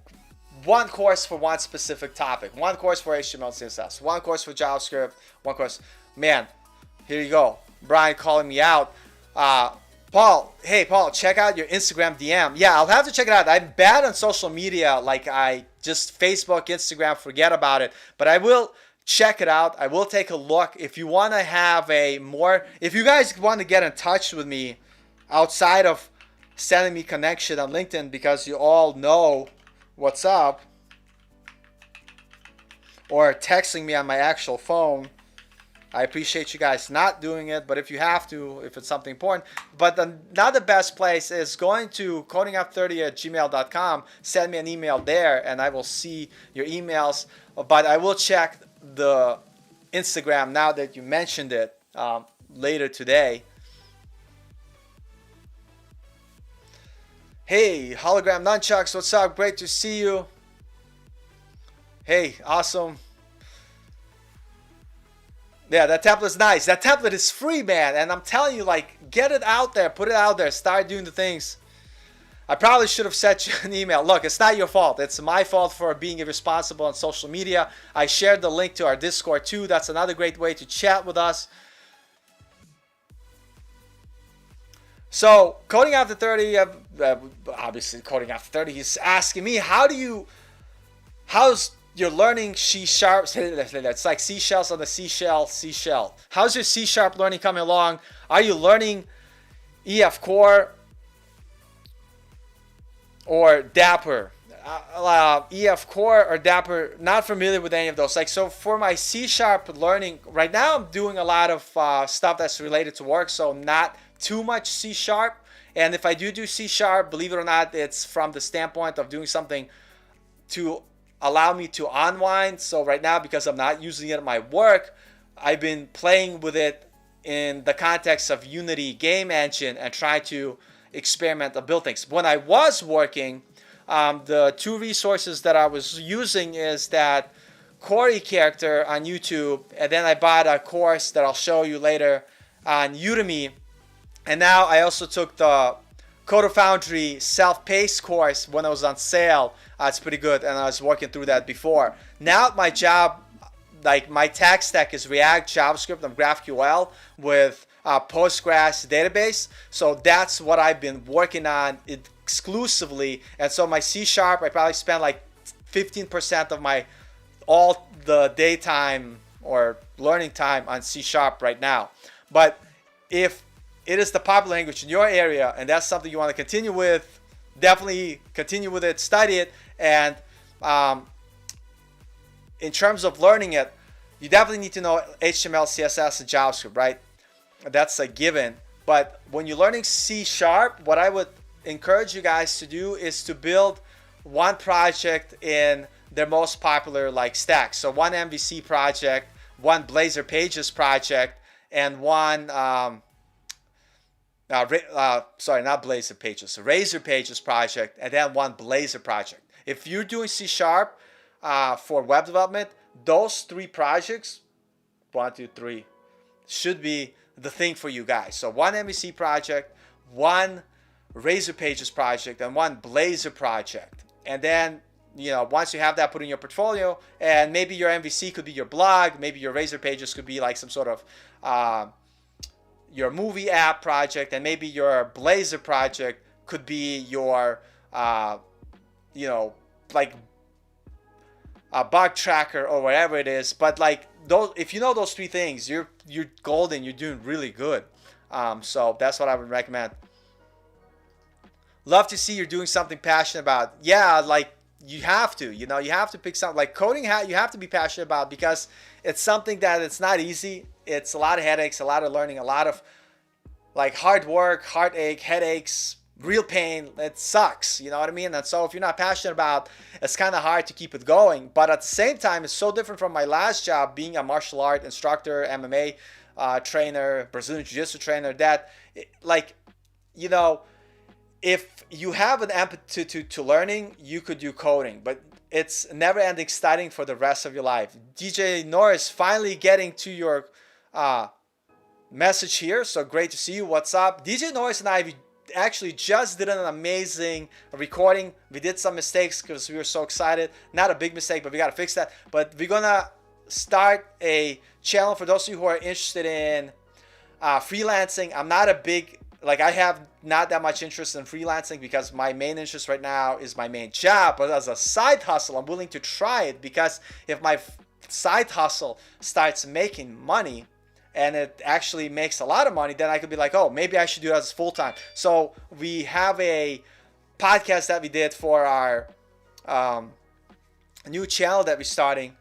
one course for one specific topic. One course for HTML and CSS, one course for JavaScript, one course. Man, here you go. Brian calling me out. Paul, hey Paul, check out your Instagram DM. Yeah, I'll have to check it out. I'm bad on social media. Like, I just Facebook, Instagram, forget about it. But I will check it out. I will take a look. If you want to have if you guys want to get in touch with me outside of sending me connection on LinkedIn, because you all know what's up, or texting me on my actual phone, I appreciate you guys not doing it, but if you have to, if it's something important. But another best place is going to codingup30@gmail.com. Send me an email there, and I will see your emails. But I will check the Instagram now that you mentioned it later today. Hey, Hologram Nunchucks, what's up? Great to see you. Hey, awesome. Yeah, that template is nice. That template is free, man. And I'm telling you, like, get it out there. Put it out there. Start doing the things. I probably should have sent you an email. Look, it's not your fault. It's my fault for being irresponsible on social media. I shared the link to our Discord, too. That's another great way to chat with us. So, Coding After 30, obviously Coding After 30, he's asking me, how's you're learning C sharp. It's like seashells on the seashell. How's your C sharp learning coming along? Are you learning EF Core or Dapper? EF Core or Dapper, not familiar with any of those. Like, so for my C sharp learning right now, I'm doing a lot of stuff that's related to work, so not too much C sharp. And if I do C sharp, believe it or not, it's from the standpoint of doing something to allow me to unwind. So right now, because I'm not using it in my work, I've been playing with it in the context of Unity game engine and try to experiment and build things. When I was working, the two resources that I was using is that Corey character on YouTube, and then I bought a course that I'll show you later on Udemy. And now I also took the Coder Foundry self-paced course when it was on sale. It's pretty good, and I was working through that before. Now my job, like my tech stack is React, JavaScript, and GraphQL with Postgres database. So that's what I've been working on exclusively. And so my C sharp, I probably spend like 15% of my all the daytime or learning time on C sharp right now. But if it is the popular language in your area and that's something you want to continue with, definitely continue with it, study it. And in terms of learning it, you definitely need to know HTML, CSS, and JavaScript, right? That's a given. But when you're learning C sharp, what I would encourage you guys to do is to build one project in their most popular like stack. So one MVC project, one Blazor Pages project, and one sorry, not Blazor Pages, Razor Pages project, and then one Blazor project. If you're doing C sharp for web development, those three projects, 1, 2, 3, should be the thing for you guys. So one MVC project, one Razor Pages project, and one Blazor project. And then, you know, once you have that put in your portfolio, and maybe your MVC could be your blog, maybe your Razor Pages could be like some sort of your movie app project, and maybe your Blazor project could be your, you know, like a bug tracker or whatever it is. But like those, if you know those three things, you're golden. You're doing really good. So that's what I would recommend. Love to see you're doing something passionate about. Yeah, like you have to. You know, you have to pick something like coding. You have to be passionate about because it's something that it's not easy. It's a lot of headaches, a lot of learning, a lot of like hard work, heartache, headaches, real pain. It sucks, you know what I mean? And so if you're not passionate about, it's kind of hard to keep it going. But at the same time, it's so different from my last job being a martial art instructor, MMA trainer, Brazilian Jiu-Jitsu trainer, that like, you know, if you have an empathy to learning, you could do coding, but it's never-ending studying for the rest of your life. DJ Norris, finally getting to your message here, so great to see you. What's up? DJ Norris and I actually just did an amazing recording. We did some mistakes because we were so excited. Not a big mistake, but we got to fix that. But we're going to start a channel for those of you who are interested in freelancing. I'm not a big, like I have not that much interest in freelancing because my main interest right now is my main job. But as a side hustle, I'm willing to try it because if my side hustle starts making money and it actually makes a lot of money, then I could be like, oh, maybe I should do it as full-time. So we have a podcast that we did for our new channel that we're starting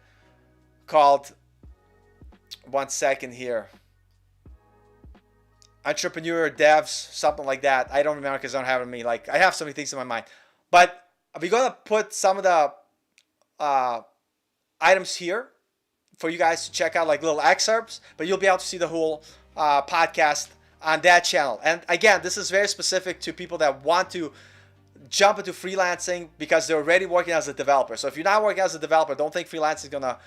called, one second here, Entrepreneur Devs, something like that. I don't remember because I don't have it in me. Like, I have so many things in my mind. But we're going to put some of the items here for you guys to check out, like little excerpts, but you'll be able to see the whole podcast on that channel. And again, this is very specific to people that want to jump into freelancing because they're already working as a developer. So if you're not working as a developer, don't think freelancing is gonna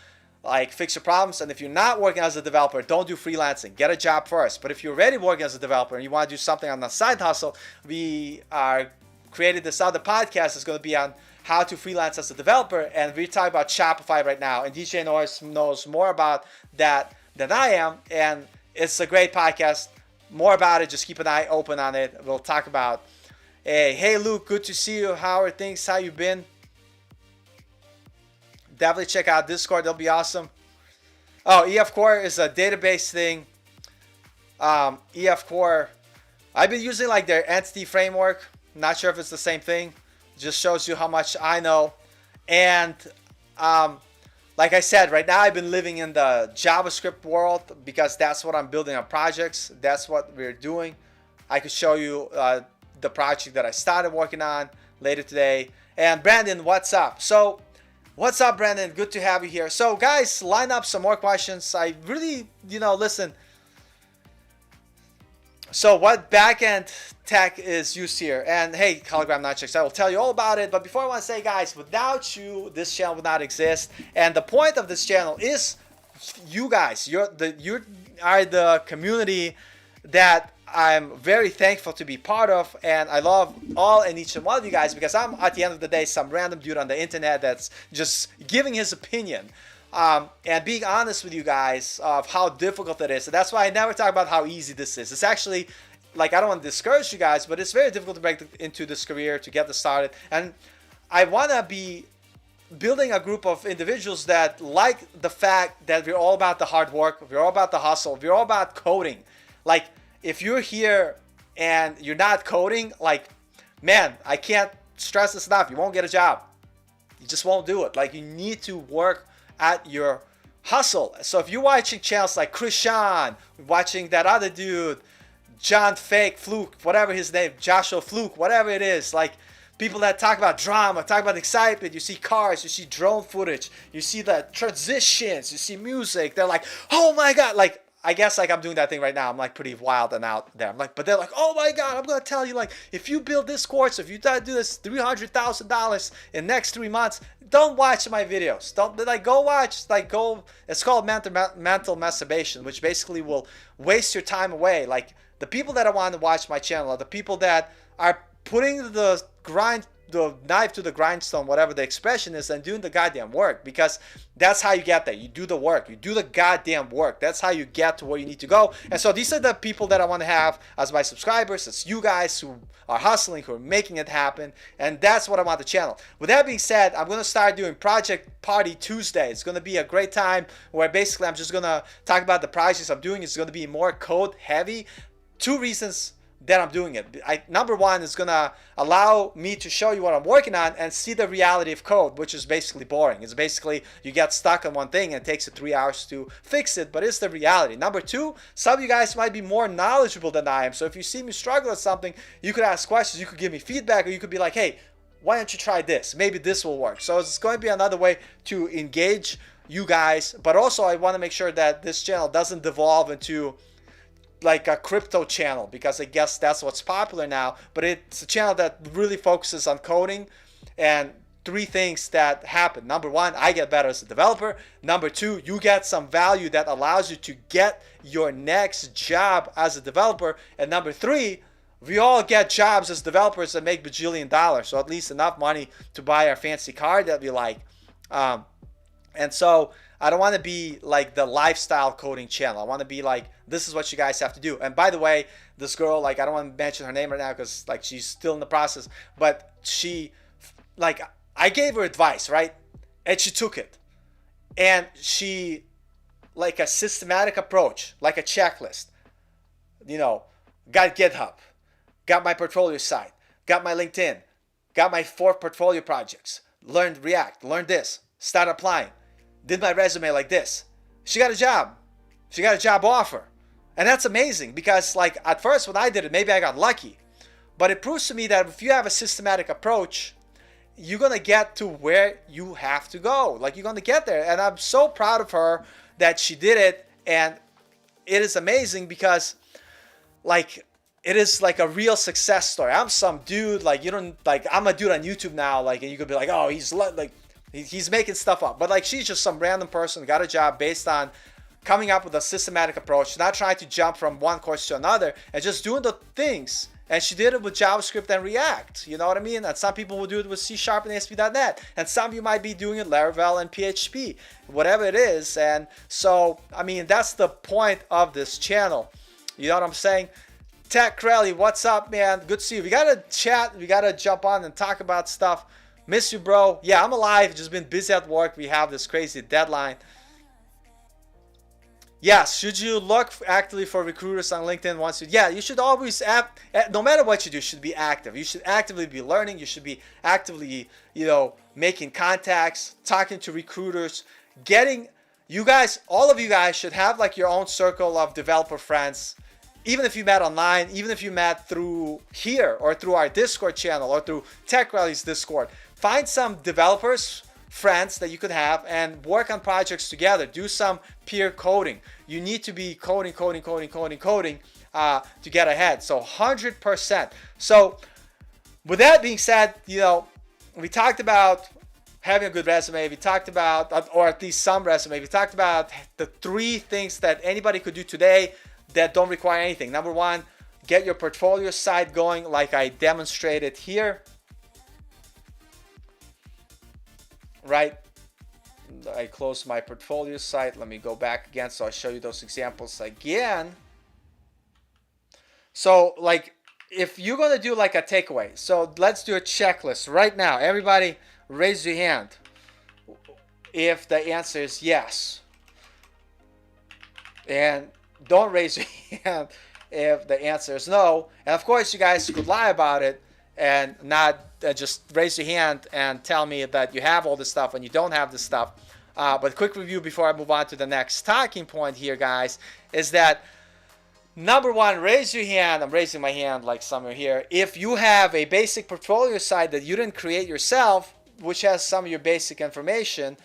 like fix your problems. And if you're not working as a developer, don't do freelancing. Get a job first. But if you're already working as a developer and you want to do something on the side hustle, we are created this other podcast that's going to be on how to freelance as a developer, and we're talking about Shopify right now, and DJ Norris knows more about that than I am, and it's a great podcast. More about it, just keep an eye open on it. We'll talk about, hey Luke, good to see you. How are things? How you been? definitely check out Discord. That'll be awesome. Oh, EF Core is a database thing. EF Core, I've been using like their entity framework. Not sure if it's the same thing. Just shows you how much I know. And like I said, right now I've been living in the JavaScript world because that's what I'm building on projects. That's what we're doing. I could show you the project that I started working on later today. And Brandon, what's up? So, what's up, Brandon? Good to have you here. So, guys, line up some more questions. I really, listen. So, what backend tech is used here? And hey, Hologram Nunchucks, I will tell you all about it. But before I want to say, guys, without you, this channel would not exist. And the point of this channel is you guys. You are the community that I'm very thankful to be part of, and I love all and each and one of you guys because I'm, at the end of the day, some random dude on the internet that's just giving his opinion and being honest with you guys of how difficult it is. So that's why I never talk about how easy this is. It's actually, like, I don't want to discourage you guys, but it's very difficult to break into this career, to get this started. And I want to be building a group of individuals that like the fact that we're all about the hard work, we're all about the hustle, we're all about coding. Like, if you're here and you're not coding, like, man, I can't stress this enough. You won't get a job. You just won't do it. Like, you need to work at your hustle. So if you're watching channels like Krishan, watching that other dude, John Fake, Fluke, whatever his name, Joshua Fluke, whatever it is, like, people that talk about drama, talk about excitement, you see cars, you see drone footage, you see the transitions, you see music, they're like, oh my God, like, I guess like I'm doing that thing right now. I'm like pretty wild and out there. I'm like, but they're like, oh my God, I'm gonna tell you, like, if you build this course, if you try to do this $300,000 in next 3 months, don't watch my videos. Don't like go watch It's called mental masturbation, which basically will waste your time away. Like the people that I want to watch my channel are the people that are putting the knife to the grindstone, whatever the expression is, and doing the goddamn work, because that's how you get there. You do the work. You do the goddamn work. That's how you get to where you need to go. And so these are the people that I want to have as my subscribers. It's you guys who are hustling, who are making it happen, and that's what I want the channel. With that being said, I'm going to start doing Project Party Tuesday. It's going to be a great time where basically I'm just going to talk about the projects I'm doing. It's going to be more code heavy. 2 reasons that I'm doing it. Number one is gonna allow me to show you what I'm working on and see the reality of code, which is basically boring. It's basically you get stuck on one thing and it takes you 3 hours to fix it, but it's the reality. Number two, some of you guys might be more knowledgeable than I am. So if you see me struggle with something, you could ask questions, you could give me feedback, or you could be like, hey, why don't you try this? Maybe this will work. So it's going to be another way to engage you guys, but also I want to make sure that this channel doesn't devolve into like a crypto channel, because I guess that's what's popular now, but it's a channel that really focuses on coding. And 3 things that happen: number one, I get better as a developer; number two, you get some value that allows you to get your next job as a developer; and number 3, we all get jobs as developers that make bajillion dollars, so at least enough money to buy our fancy car that we like. And so I don't want to be like the lifestyle coding channel. I want to be like, this is what you guys have to do. And by the way, this girl, like, I don't want to mention her name right now because like she's still in the process, but she, like, I gave her advice, right? And she took it. And she, like a systematic approach, like a checklist, got GitHub, got my portfolio site, got my LinkedIn, got my 4 portfolio projects, learned React, learned this, started applying, did my resume like this. She got a job. She got a job offer. And that's amazing because, like, at first when I did it, maybe I got lucky. But it proves to me that if you have a systematic approach, you're going to get to where you have to go. Like, you're going to get there. And I'm so proud of her that she did it. And it is amazing because, like, it is like a real success story. I'm some dude, like, I'm a dude on YouTube now, like, and you could be like, oh, he's making stuff up. But like, she's just some random person, got a job based on coming up with a systematic approach, not trying to jump from one course to another, and just doing the things. And she did it with JavaScript and React. You know what I mean? And some people will do it with C# and ASP.NET. And some of you might be doing it Laravel and PHP, whatever it is. And so, I mean, that's the point of this channel. You know what I'm saying? Tech Crowley, what's up, man? Good to see you. We got to chat. We got to jump on and talk about stuff. Miss you, bro. Yeah, I'm alive. Just been busy at work. We have this crazy deadline. Yes, should you look actively for recruiters on LinkedIn once you... Yeah, you should always, no matter what you do, you should be active. You should actively be learning. You should be actively, making contacts, talking to recruiters, getting... You guys, all of you guys should have like your own circle of developer friends. Even if you met online, even if you met through here or through our Discord channel or through Tech Rally's Discord. Find some developers, friends that you could have and work on projects together. Do some peer coding. You need to be coding to get ahead. So 100%. So with that being said, we talked about having a good resume. We talked about, or at least some resume. We talked about the 3 things that anybody could do today that don't require anything. Number 1, get your portfolio site going like I demonstrated here. Right, I closed my portfolio site. Let me go back again so I'll show you those examples again. So like if you're gonna do like a takeaway, so let's do a checklist right now. Everybody raise your hand if the answer is yes, and don't raise your hand if the answer is no. And of course you guys could lie about it and not just raise your hand and tell me that you have all this stuff when you don't have this stuff. But quick review before I move on to the next talking point here, guys, is that number 1, raise your hand. I'm raising my hand like some are here. If you have a basic portfolio site that you didn't create yourself, which has some of your basic information,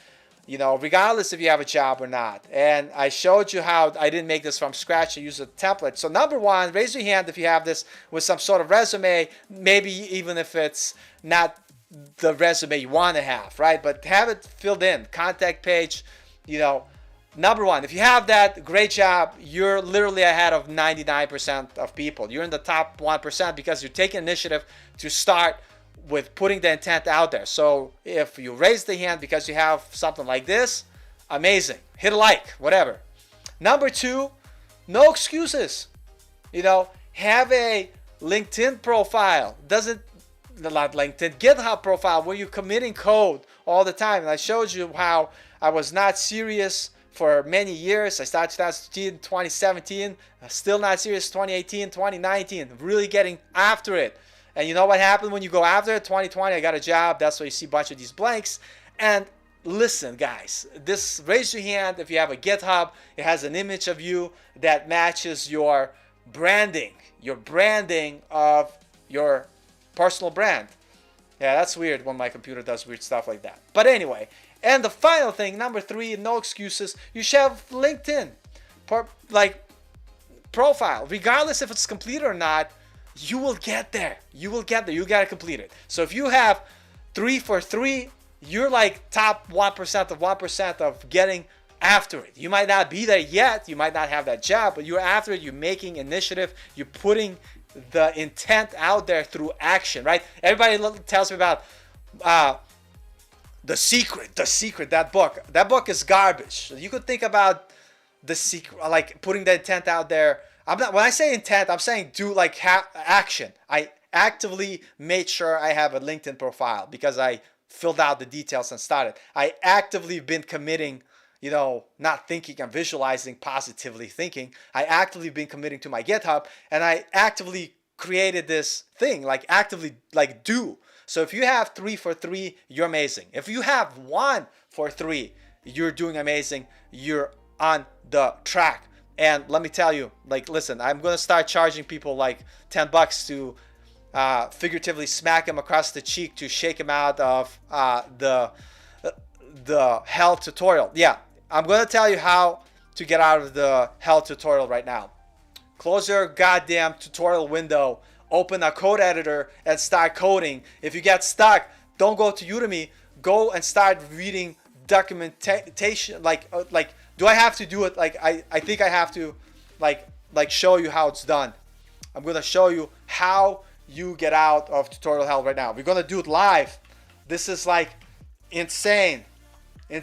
regardless if you have a job or not. And I showed you how I didn't make this from scratch. I used a template. So number 1, raise your hand if you have this with some sort of resume, maybe even if it's not the resume you want to have, right? But have it filled in, contact page, Number 1, if you have that, great job. You're literally ahead of 99% of people. You're in the top 1% because you're taking initiative to start with putting the intent out there. So if you raise the hand because you have something like this, amazing. Hit a like, whatever. Number 2, no excuses. Have a LinkedIn profile. Not LinkedIn, GitHub profile where you're committing code all the time. And I showed you how I was not serious for many years. I started 2015, 2017, still not serious 2018, 2019, really getting after it. And you know what happened when you go after it? 2020, I got a job. That's why you see a bunch of these blanks. And listen, guys, raise your hand if you have a GitHub. It has an image of you that matches your branding of your personal brand. Yeah, that's weird when my computer does weird stuff like that. But anyway, and the final thing, number 3, no excuses. You should have LinkedIn profile, regardless if it's completed or not. You will get there. You got to complete it. So if you have 3 for 3, you're like top 1% of 1% of getting after it. You might not be there yet. You might not have that job, but you're after it. You're making initiative. You're putting the intent out there through action, right? Everybody tells me about The Secret, that book. That book is garbage. You could think about The Secret, like putting the intent out there. When I say intent, I'm saying do like action. I actively made sure I have a LinkedIn profile because I filled out the details and started. I actively been committing, not thinking and visualizing, positively thinking. I actively been committing to my GitHub, and I actively created this thing, actively do. So if you have 3 for 3, you're amazing. If you have 1 for 3, you're doing amazing. You're on the track. And let me tell you, listen, I'm going to start charging people $10 to figuratively smack them across the cheek to shake them out of the hell tutorial. Yeah, I'm going to tell you how to get out of the hell tutorial right now. Close your goddamn tutorial window, open a code editor, and start coding. If you get stuck, don't go to Udemy. Go and start reading documentation. Do I have to do it? I think I have to show you how it's done. I'm going to show you how you get out of tutorial hell right now. We're going to do it live. This is insane. I'm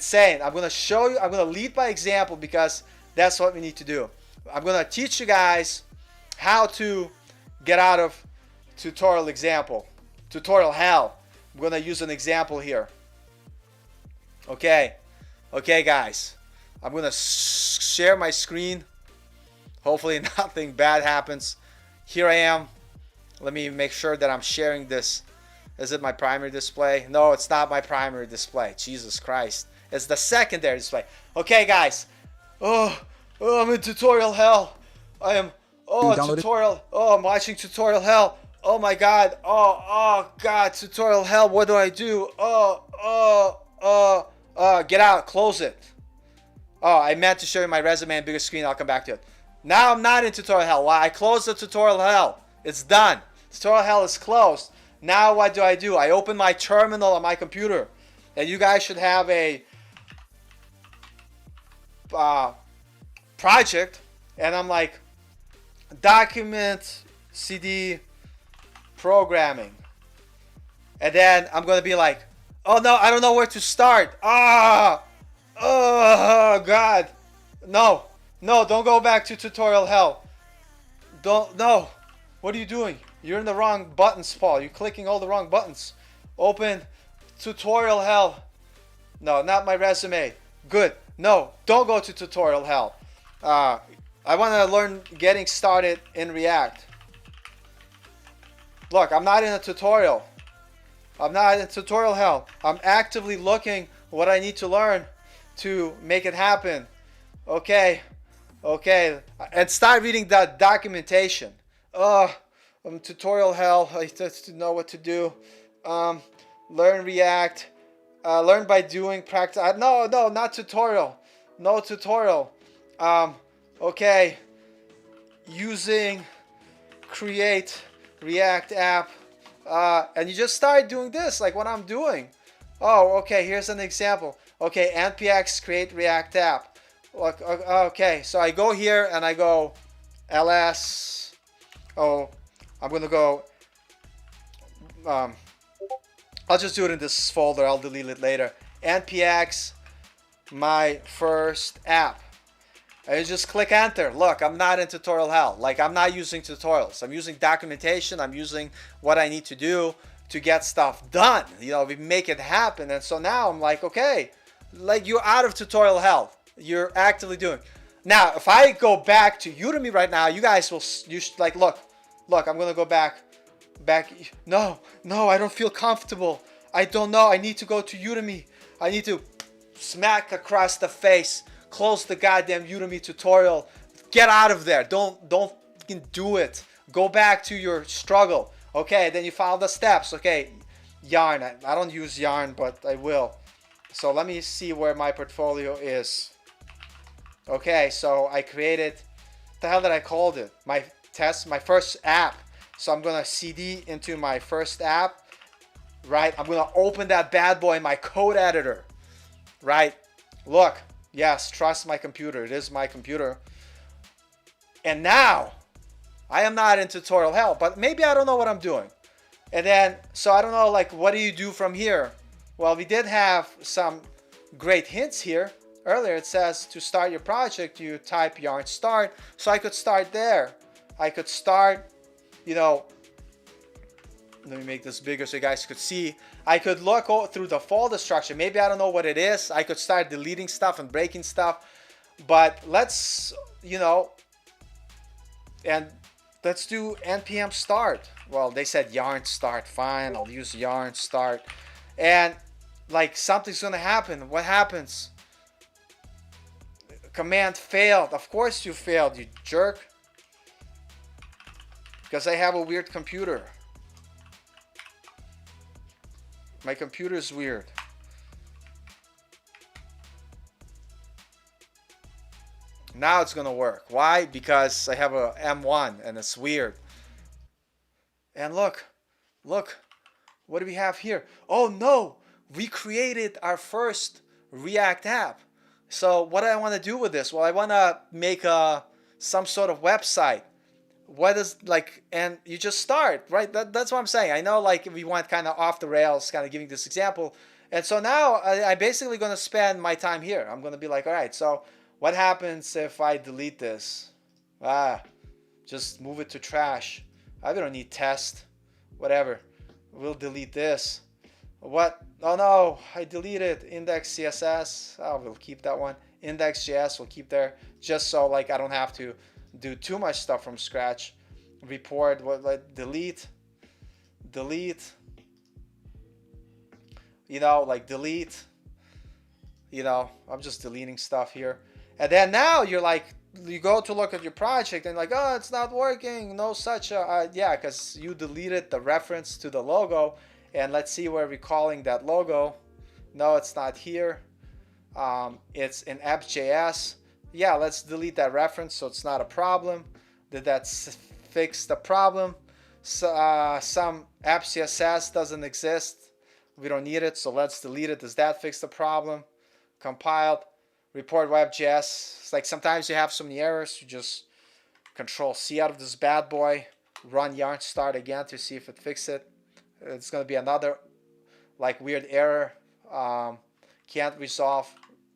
going to show you. I'm going to lead by example because that's what we need to do. I'm going to teach you guys how to get out of tutorial hell. I'm gonna use an example here. Okay, guys, I'm gonna share my screen. Hopefully nothing bad happens. Here I am. Let me make sure that I'm sharing this. Is it my primary display? No, it's not my primary display. Jesus Christ. It's the secondary display. Okay, guys. Oh, I'm in tutorial hell. I am. Oh, tutorial. Oh, I'm watching tutorial hell. Oh my God. Oh God. Tutorial hell. What do I do? Get out. Close it. Oh, I meant to show you my resume on bigger screen. I'll come back to it. Now I'm not in tutorial hell. Why? I closed the tutorial hell. It's done. Tutorial hell is closed. Now what do? I open my terminal on my computer. And you guys should have a project. And I'm like, document CD programming. And then I'm going to be like, oh no, I don't know where to start. Oh God. No, don't go back to tutorial hell. No. What are you doing? You're in the wrong buttons, Paul. You're clicking all the wrong buttons. Open tutorial hell. No, not my resume. Good. No, don't go to tutorial hell. I want to learn getting started in React. Look, I'm not in a tutorial. I'm not in tutorial hell. I'm actively looking what I need to learn to make it happen. Okay. And start reading that documentation. Tutorial hell. I just know what to do. Learn React. Learn by doing practice. No, not tutorial. No tutorial. Okay. Using create React app. And you just start doing this, like what I'm doing. Oh, okay. Here's an example. Okay, npx create React app. Look, okay. So I go here and I go ls. Oh, I'm gonna go. I'll just do it in this folder. I'll delete it later. npx my first app. And you just click enter. Look, I'm not in tutorial hell. Like, I'm not using tutorials. I'm using documentation. I'm using what I need to do to get stuff done. You know, we make it happen. And so now I'm like, okay, like you're out of tutorial hell. You're actively doing. Now, if I go back to Udemy right now, you guys will, you should like, look, I'm going to go back. No, I don't feel comfortable. I don't know. I need to go to Udemy. I need to smack across the face. Close the goddamn Udemy tutorial. Get out of there. Don't do it. Go back to your struggle. Okay, then you follow the steps. Okay, Yarn. I don't use Yarn, but I will. So let me see where my portfolio is. Okay, so I created, what the hell did I call it? My first app. So I'm gonna CD into my first app, right? I'm gonna open that bad boy in my code editor, right? Look. Yes, trust my computer. It is my computer. And now, I am not in tutorial hell, but maybe I don't know what I'm doing. And then, so I don't know, like, what do you do from here? Well, we did have some great hints here. Earlier, it says to start your project, you type yarn start. So I could start there. I could start, you know, let me make this bigger so you guys could see. I could look through the folder structure. Maybe I don't know what it is. I could start deleting stuff and breaking stuff. But let's, you know, and let's do npm start. Well, they said yarn start. Fine, I'll use yarn start. And like something's going to happen. What happens? Command failed. Of course you failed, you jerk. Because I have a weird computer. My computer is weird. Now it's gonna work. Why? Because I have a M1 and it's weird. And look, what do we have here? Oh no, we created our first React app. So what do I want to do with this? Well, I want to make some sort of website. What is like, and you just start, right? That's what I'm saying. I know, like, we went kind of off the rails, kind of giving this example. And so now I'm basically going to spend my time here. I'm going to be like, all right, so what happens if I delete this? Just move it to trash. I don't need test. Whatever. We'll delete this. What? Oh no, I deleted index CSS. Oh, we'll keep that one. Index.js we'll keep there, just so like I don't have to do too much stuff from scratch. Report, what, like delete, you know, like delete, you know, I'm just deleting stuff here. And then now you're like, you go to look at your project and like, oh, it's not working. No such a, yeah, because you deleted the reference to the logo. And let's see where we're calling that logo. No, it's not here. It's in app.js. Yeah, let's delete that reference so it's not a problem. Did that fix the problem? So, some app.css doesn't exist. We don't need it, so let's delete it. Does that fix the problem? Compiled. Report web.js. It's like sometimes you have so many errors. You just Control C out of this bad boy. Run yarn start again to see if it fixes it. It's going to be another like weird error. Can't resolve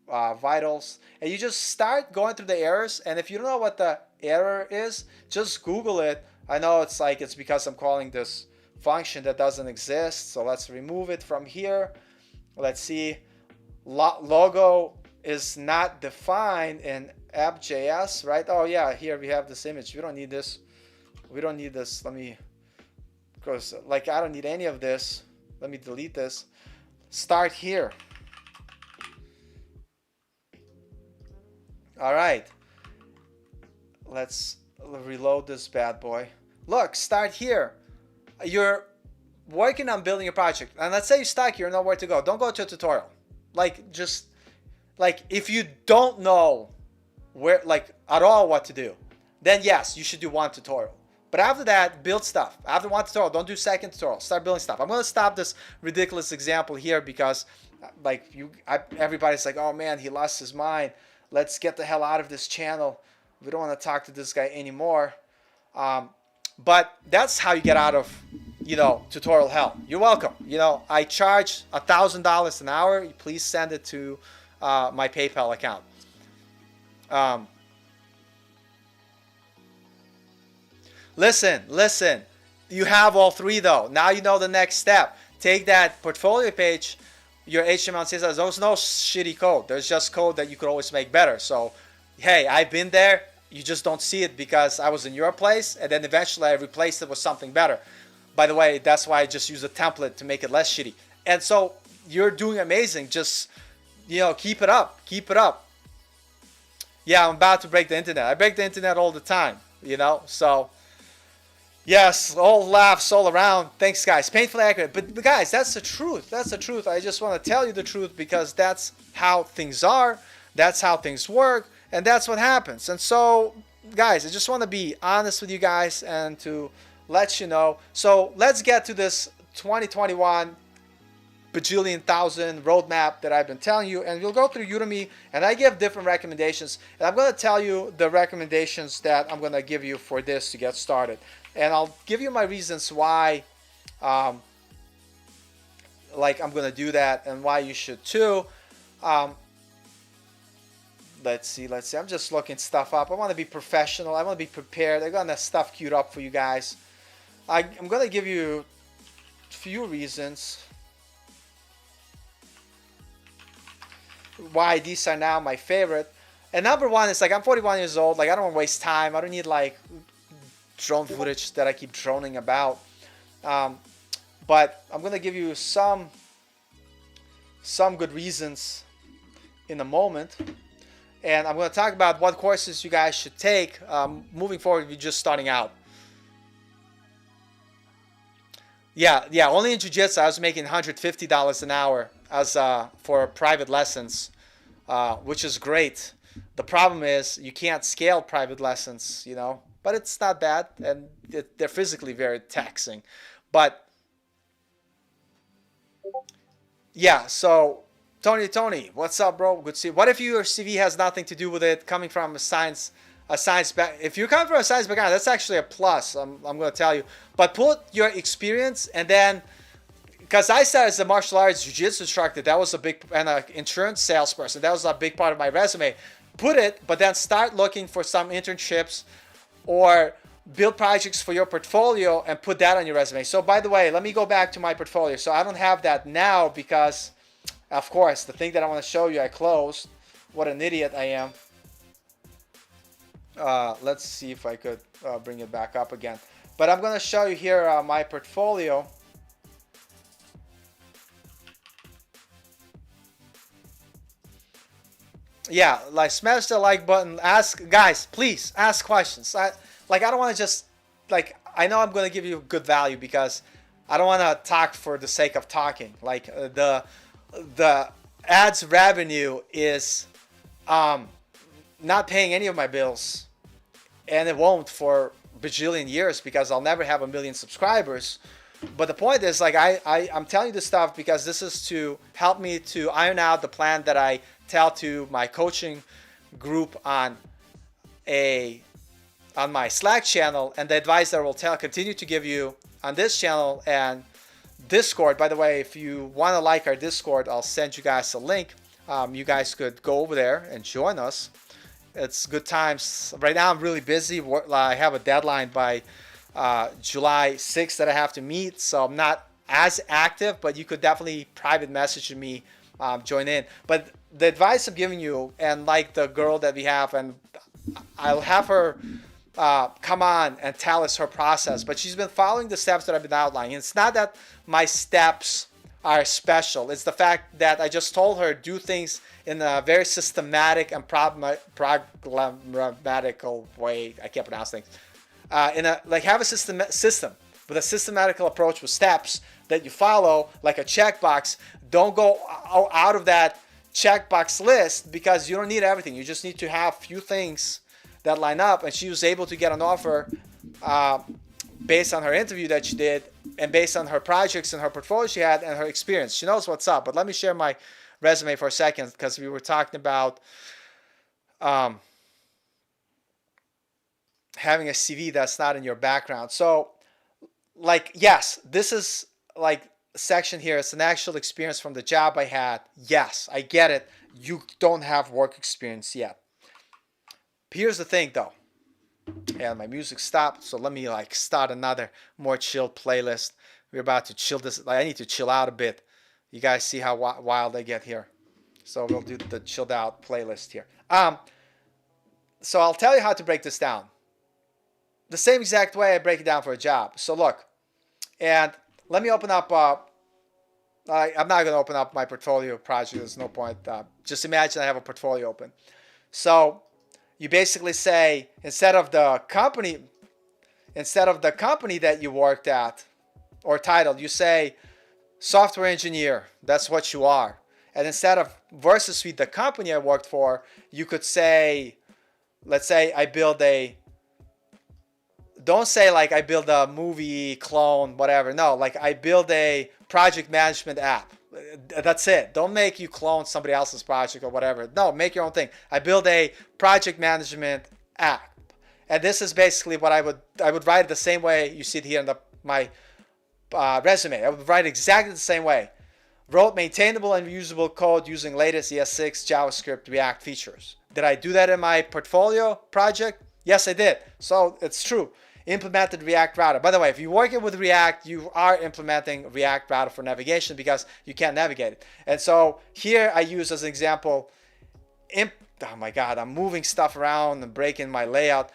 vitals. And you just start going through the errors. And if you don't know what the error is, just Google it. I know it's like it's because I'm calling this function that doesn't exist. So let's remove it from here. Let's see. Logo is not defined in app.js, right? Oh yeah, here we have this image. We don't need this. We don't need this. Let me go. Like I don't need any of this. Let me delete this. Start here. All right. Let's reload this bad boy. Look, start here. You're working on building a project, and let's say you're stuck, you know where to go. Don't go to a tutorial. Like just like if you don't know where like at all what to do, then yes, you should do one tutorial. But after that, build stuff. After one tutorial, don't do second tutorial. Start building stuff. I'm gonna stop this ridiculous example here because like everybody's like, oh man, he lost his mind. Let's get the hell out of this channel. We don't want to talk to this guy anymore. But that's how you get out of, you know, tutorial hell. You're welcome. You know, I charge $1,000 an hour. Please send it to my PayPal account. Listen. You have all three though. Now you know the next step. Take that portfolio page, your HTML and CSS. There's no shitty code. There's just code that you could always make better. So, hey, I've been there. You just don't see it because I was in your place, and then eventually I replaced it with something better. By the way, that's why I just use a template to make it less shitty. And so you're doing amazing. Just, you know, keep it up. Keep it up. Yeah, I'm about to break the internet. I break the internet all the time, you know. So, yes, all laughs all around. Thanks, guys. Painfully accurate. But guys, that's the truth. That's the truth. I just want to tell you the truth because that's how things are. That's how things work. And that's what happens. And so, guys, I just want to be honest with you guys and to let you know. So let's get to this 2021 bajillion thousand roadmap that I've been telling you. And we'll go through Udemy. And I give different recommendations. And I'm going to tell you the recommendations that I'm going to give you for this to get started. And I'll give you my reasons why like I'm going to do that and why you should too. Let's see. I'm just looking stuff up. I want to be professional. I want to be prepared. I got that stuff queued up for you guys. I'm going to give you a few reasons why these are now my favorite. And number one is like I'm 41 years old. Like I don't want to waste time. I don't need like drone footage that I keep droning about. But I'm going to give you some good reasons in a moment. And I'm going to talk about what courses you guys should take moving forward if you're just starting out. Yeah, only in Jiu-Jitsu I was making $150 an hour as for private lessons, which is great. The problem is you can't scale private lessons, you know, but it's not bad, and they're physically very taxing. But yeah, so Tony, what's up, bro? Good to see you. What if your CV has nothing to do with it? Coming from a science back. If you're coming from a science background, that's actually a plus. I'm going to tell you. But put your experience, and then because I started as a martial arts jiu-jitsu instructor, that was a big, and an insurance salesperson. That was a big part of my resume. Put it, but then start looking for some internships or build projects for your portfolio and put that on your resume. So by the way, let me go back to my portfolio. So I don't have that now because, of course, the thing that I want to show you, I closed. What an idiot I am. Let's see if I could bring it back up again. But I'm going to show you here my portfolio. Yeah, like smash the like button. Ask, guys, please ask questions. I don't want to just, like, I know I'm going to give you good value because I don't want to talk for the sake of talking. Like the ads revenue is not paying any of my bills, and it won't for bajillion years because I'll never have 1 million subscribers. But the point is, like, I'm telling you this stuff because this is to help me to iron out the plan that I tell to my coaching group on my Slack channel, and the advice that I will continue to give you on this channel and Discord. By the way, if you want to like our Discord, I'll send you guys a link. You guys could go over there and join us. It's good times. Right now I'm really busy. I have a deadline by July 6th that I have to meet, so I'm not as active, but you could definitely private message me, join in. But the advice I'm giving you, and like the girl that we have, and I'll have her come on and tell us her process, but she's been following the steps that I've been outlining. It's not that my steps are special. It's the fact that I just told her do things in a very systematic and programmatical way. I can't pronounce things. Have a system with a systematical approach with steps that you follow, like a checkbox. Don't go out of that checkbox list because you don't need everything. You just need to have few things that line up. And she was able to get an offer based on her interview that she did and based on her projects and her portfolio she had and her experience. She knows what's up. But let me share my resume for a second because we were talking about having a CV that's not in your background. So, like, yes, this is like a section here. It's an actual experience from the job I had. Yes, I get it. You don't have work experience yet. Here's the thing, though. And my music stopped, so let me like start another more chilled playlist. We're about to chill this. I need to chill out a bit. You guys see how wild I get here. So we'll do the chilled out playlist here. So I'll tell you how to break this down. The same exact way I break it down for a job. So look, and let me open up. I'm not going to open up my portfolio project. There's no point. Just imagine I have a portfolio open. So you basically say instead of the company that you worked at or titled, you say software engineer. That's what you are. And instead of versus suite, the company I worked for, you could say, let's say I build don't say like I build a movie clone, whatever. No, like I build a project management app. That's it. Don't make you clone somebody else's project or whatever. No, make your own thing. I build a project management app. And this is basically what I would write it the same way you see it here in my resume. I would write it exactly the same way. Wrote maintainable and reusable code using latest ES6 JavaScript React features. Did I do that in my portfolio project? Yes, I did. So it's true. Implemented React Router. By the way, if you're working with React, you are implementing React Router for navigation because you can't navigate it. And so here I use as an example, oh my God, I'm moving stuff around and breaking my layout.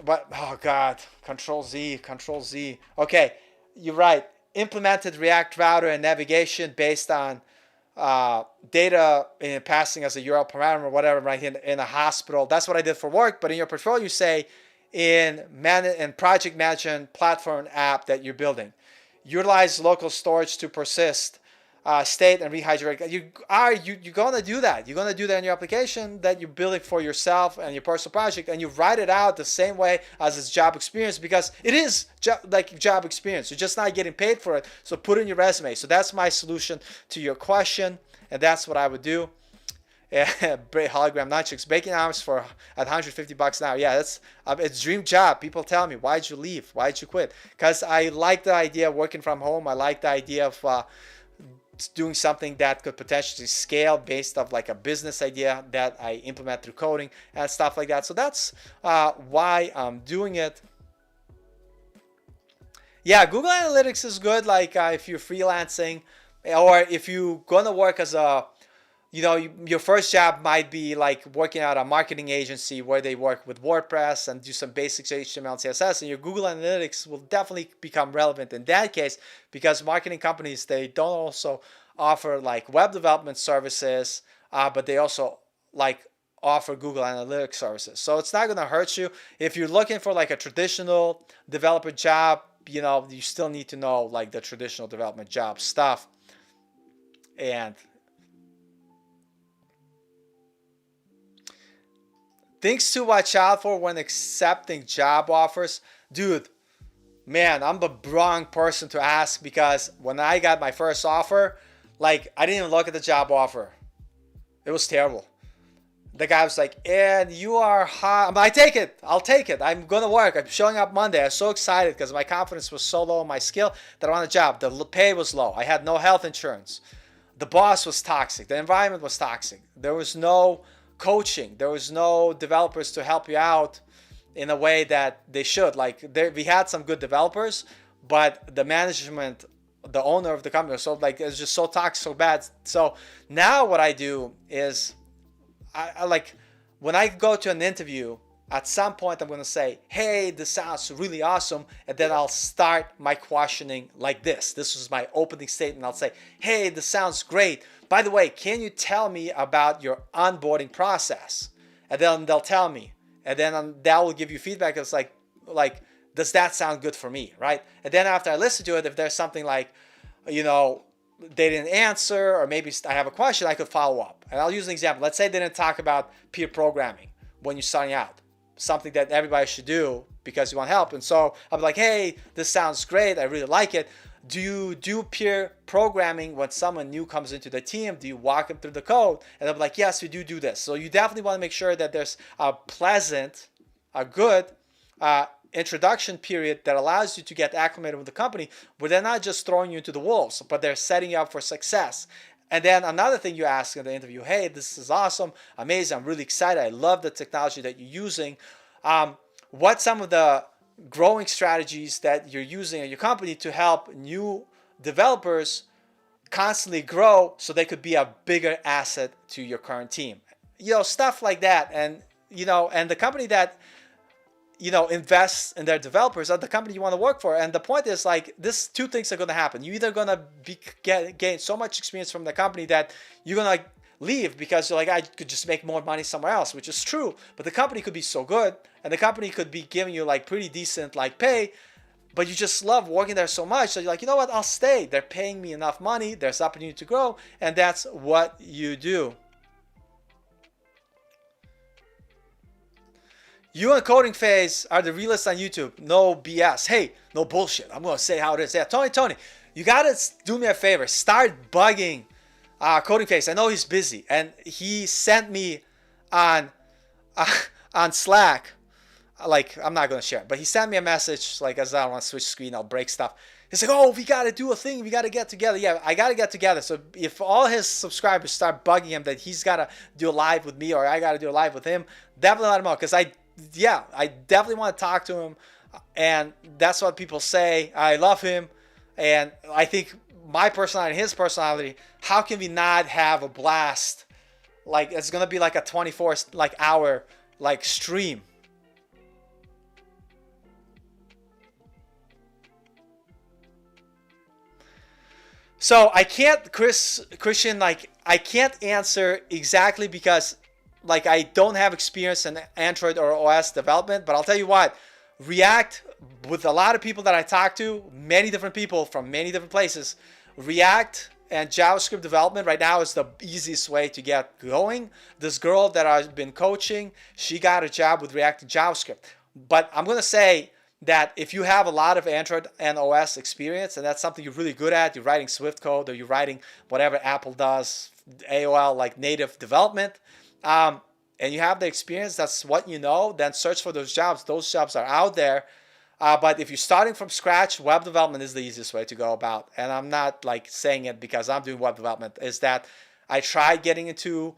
But, oh God, Control Z. Okay, you're right. Implemented React Router and navigation based on data in passing as a URL parameter or whatever, right, in a hospital. That's what I did for work. But in your portfolio, you say in project management platform app that you're building, utilize local storage to persist state and rehydrate. You're gonna do that. You're gonna do that in your application that you're building for yourself and your personal project, and you write it out the same way as its job experience because it is like job experience. You're just not getting paid for it. So put it in your resume. So that's my solution to your question, and that's what I would do. Hologram nunchucks, baking hours at $150 an hour. Yeah, it's a dream job. People tell me, why'd you leave? Why'd you quit? Because I like the idea of working from home. I like the idea of doing something that could potentially scale based off like a business idea that I implement through coding and stuff like that. So that's why I'm doing it. Yeah, Google Analytics is good. Like if you're freelancing, or if you're gonna work as a, your first job might be like working at a marketing agency where they work with WordPress and do some basics HTML and CSS, and your Google Analytics will definitely become relevant in that case, because marketing companies, they don't also offer like web development services, but they also like offer Google Analytics services. So it's not going to hurt you. If you're looking for like a traditional developer job, you still need to know like the traditional development job stuff. And things to watch out for when accepting job offers. Dude, man, I'm the wrong person to ask, because when I got my first offer, like I didn't even look at the job offer. It was terrible. The guy was like, and you are hot. I take it. I'll take it. I'm going to work. I'm showing up Monday. I was so excited because my confidence was so low in my skill that I want a job. The pay was low. I had no health insurance. The boss was toxic. The environment was toxic. There was no coaching. There was no developers to help you out in a way that they should. Like we had some good developers, but the management, the owner of the company, was so like, it's just so toxic, so bad. So now what I do is, I like, when I go to an interview, at some point I'm going to say, hey, this sounds really awesome. And then I'll start my questioning like this. This was my opening statement. I'll say, hey, this sounds great. By the way, can you tell me about your onboarding process? And then they'll tell me. And then that will give you feedback. It's like, does that sound good for me, right? And then after I listen to it, if there's something like, they didn't answer, or maybe I have a question, I could follow up. And I'll use an example. Let's say they didn't talk about peer programming when you're starting out, something that everybody should do because you want help. And so I'm like, hey, this sounds great. I really like it. Do you do peer programming when someone new comes into the team? Do you walk them through the code? And I'm like, yes, we do this. So you definitely want to make sure that there's a good introduction period that allows you to get acclimated with the company, where they're not just throwing you into the wolves, but they're setting you up for success. And then another thing you ask in the interview, hey, this is awesome, amazing, I'm really excited, I love the technology that you're using. What's some of the growing strategies that you're using at your company to help new developers constantly grow so they could be a bigger asset to your current team? Stuff like that. And and the company that invests in their developers are the company you want to work for. And the point is, like, this two things are going to happen. You're either going to gain so much experience from the company that you're going to leave because you're like, I could just make more money somewhere else, which is true. But the company could be so good, and the company could be giving you like pretty decent like pay, but you just love working there so much that you're like, you know what, I'll stay. They're paying me enough money. There's opportunity to grow, and that's what you do. You and Coding Phase are the realists on YouTube. No BS. Hey, no bullshit. I'm going to say how it is. Yeah, Tony, you got to do me a favor. Start bugging Coding Phase. I know he's busy. And he sent me on Slack. Like, I'm not going to share it. But he sent me a message, like, as I don't want to switch screen, I'll break stuff. He's like, oh, we got to do a thing. We got to get together. Yeah, I got to get together. So if all his subscribers start bugging him that he's got to do a live with me or I got to do a live with him, definitely let him know. Because I definitely want to talk to him. And that's what people say. I love him. And I think my personality and his personality, how can we not have a blast? Like, it's going to be like a 24 hour stream. So I can't, Christian, I can't answer exactly because I don't have experience in Android or OS development, but I'll tell you what, React, with a lot of people that I talk to, many different people from many different places, React and JavaScript development right now is the easiest way to get going. This girl that I've been coaching, she got a job with React and JavaScript. But I'm going to say that if you have a lot of Android and OS experience, and that's something you're really good at, you're writing Swift code or you're writing whatever Apple does, AOL, native development, and you have the experience, that's what you know, then search for those jobs. Those jobs are out there. But if you're starting from scratch, web development is the easiest way to go about. And I'm not saying it because I'm doing web development. Is that I tried getting into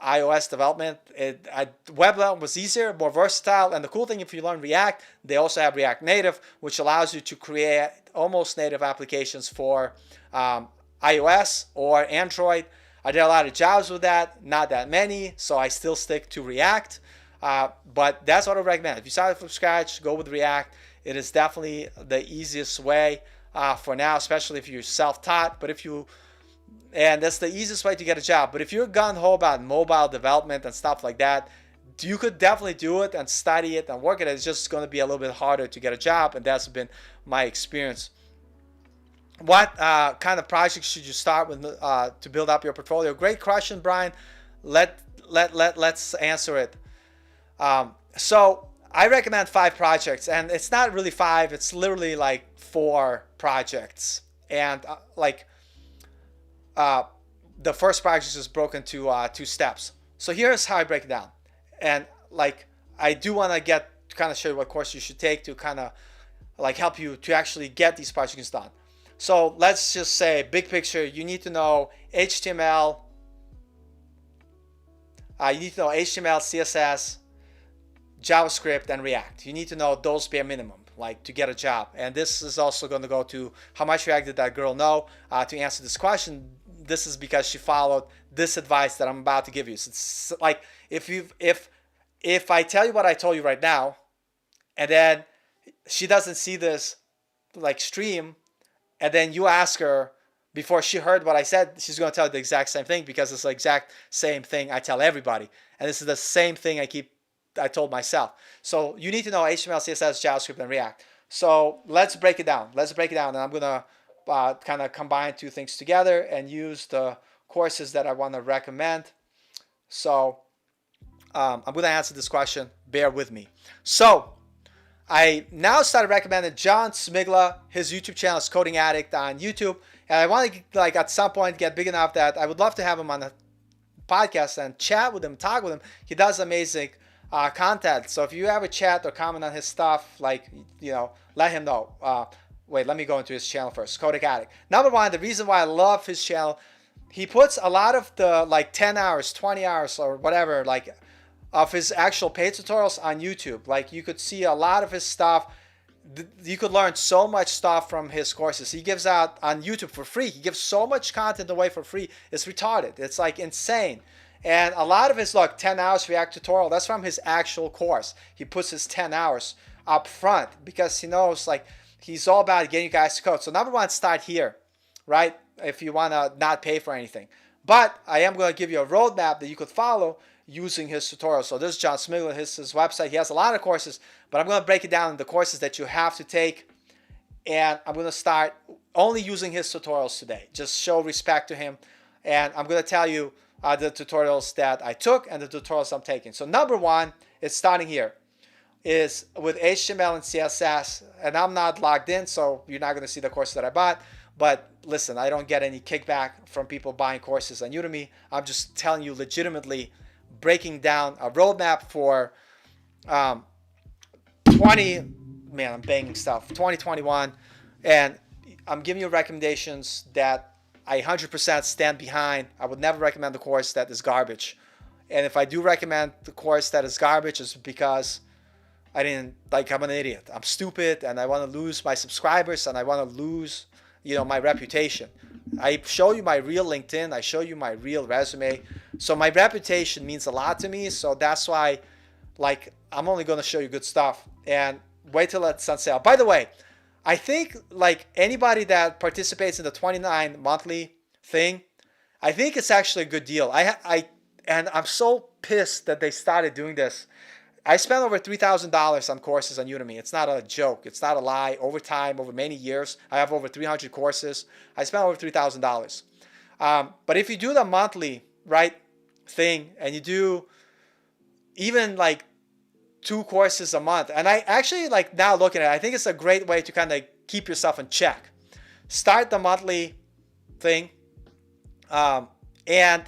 iOS development. Web development was easier, more versatile, and the cool thing, if you learn React, they also have React Native, which allows you to create almost native applications for iOS or Android. I did a lot of jobs with that, not that many, so I still stick to React. But that's what I recommend. If you start from scratch, go with React. It is definitely the easiest way for now, especially if you're self-taught. And that's the easiest way to get a job. But if you're gung-ho about mobile development and stuff like that, you could definitely do it and study it and work at it. It's just going to be a little bit harder to get a job, and that's been my experience. What kind of projects should you start with to build up your portfolio? Great question, Brian. Let's answer it. So I recommend 5 projects, and it's not really 5. It's literally like 4 projects, and the first project is broken to 2 steps. So here's how I break it down, and I do want to kind of show you what course you should take to kind of help you to actually get these projects done. So let's just say, big picture, you need to know HTML. You need to know HTML, CSS, JavaScript, and React. You need to know those bare minimum, to get a job. And this is also going to go to how much React did that girl know. To answer this question, this is because she followed this advice that I'm about to give you. So it's like if I tell you what I told you right now, and then she doesn't see this stream, and then you ask her before she heard what I said, she's going to tell you the exact same thing, because it's the exact same thing I tell everybody. And this is the same thing I told myself. So you need to know HTML, CSS, JavaScript, and React. So let's break it down. And I'm going to kind of combine 2 things together and use the courses that I want to recommend. So I'm going to answer this question. Bear with me. So I now started recommending John Smigla. His YouTube channel is Coding Addict on YouTube. And I want to at some point get big enough that I would love to have him on the podcast and chat with him, talk with him. He does amazing content. So if you have a chat or comment on his stuff, let him know. Wait, let me go into his channel first. Coding Addict. Number 1, the reason why I love his channel, he puts a lot of the 10 hours, 20 hours, or whatever, of his actual paid tutorials on YouTube. You could see a lot of his stuff. You could learn so much stuff from his courses. He gives out on YouTube for free. He gives so much content away for free. It's retarded. It's insane. And a lot of his 10 hours React tutorial, that's from his actual course. He puts his 10 hours up front because he knows he's all about getting you guys to code. So number 1, start here, right? If you want to not pay for anything. But I am going to give you a roadmap that you could follow using his tutorials. So this is John Smigla, his website. He has a lot of courses, but I'm going to break it down into courses that you have to take. And I'm going to start only using his tutorials today. Just show respect to him. And I'm going to tell you the tutorials that I took and the tutorials I'm taking. So number 1 is starting here. Is with HTML and CSS. And I'm not logged in, so you're not going to see the courses that I bought. But listen, I don't get any kickback from people buying courses on Udemy. I'm just telling you legitimately, breaking down a roadmap for 2021, and I'm giving you recommendations that I 100% stand behind. I would never recommend the course that is garbage. And if I do recommend the course that is garbage, it's because I'm an idiot. I'm stupid, and I want to lose my subscribers, and I want to lose my reputation. I show you my real LinkedIn. I show you my real resume. So my reputation means a lot to me. So that's why, I'm only going to show you good stuff. And wait till it's on sale. By the way, I think, anybody that participates in the 29 monthly thing, I think it's actually a good deal. And I'm so pissed that they started doing this. I spent over $3,000 on courses on Udemy. It's not a joke. It's not a lie. Over time, over many years, I have over 300 courses. I spent over $3,000. But if you do the monthly thing, and you do even 2 courses a month, and I actually now looking at it, I think it's a great way to kind of keep yourself in check. Start the monthly thing, and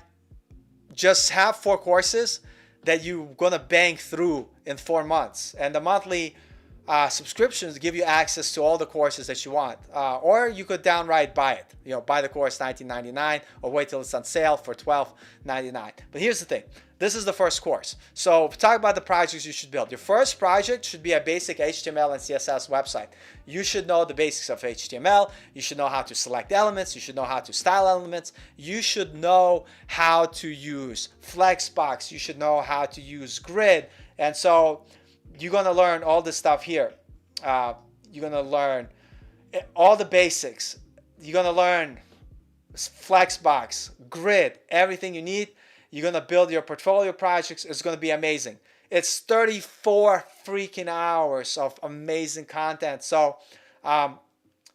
just have 4 courses that you're going to bang through in 4 months. And the monthly subscriptions to give you access to all the courses that you want, or you could downright buy it. Buy the course $19.99 or wait till it's on sale for $12.99. But here's the thing: this is the first course. So talk about the projects you should build. Your first project should be a basic HTML and CSS website. You should know the basics of HTML. You should know how to select elements. You should know how to style elements. You should know how to use Flexbox. You should know how to use Grid. And so you're going to learn all this stuff here. You're going to learn all the basics. You're going to learn Flexbox, Grid, everything you need. You're going to build your portfolio projects. It's going to be amazing. It's 34 freaking hours of amazing content. So,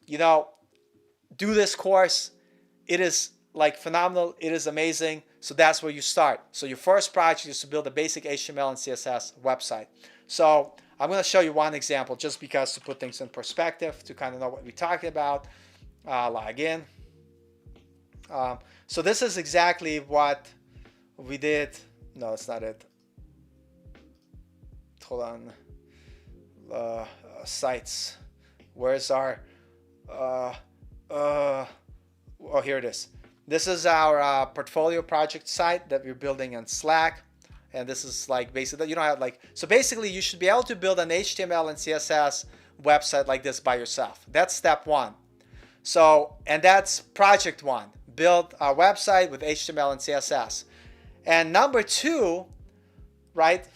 do this course. It is like phenomenal. It is amazing. So that's where you start. So your first project is to build a basic HTML and CSS website. So I'm going to show you one example just because to put things in perspective, to kind of know what we're talking about. Log in. So this is exactly what we did. No, that's not it. Hold on. Sites. Where's our... oh, here it is. This is our portfolio project site that we're building on Slack. And this is like basically, you don't have like, so basically you should be able to build an HTML and CSS website like this by yourself. That's step one. So, and that's project one, build a website with HTML and CSS. And number two, right,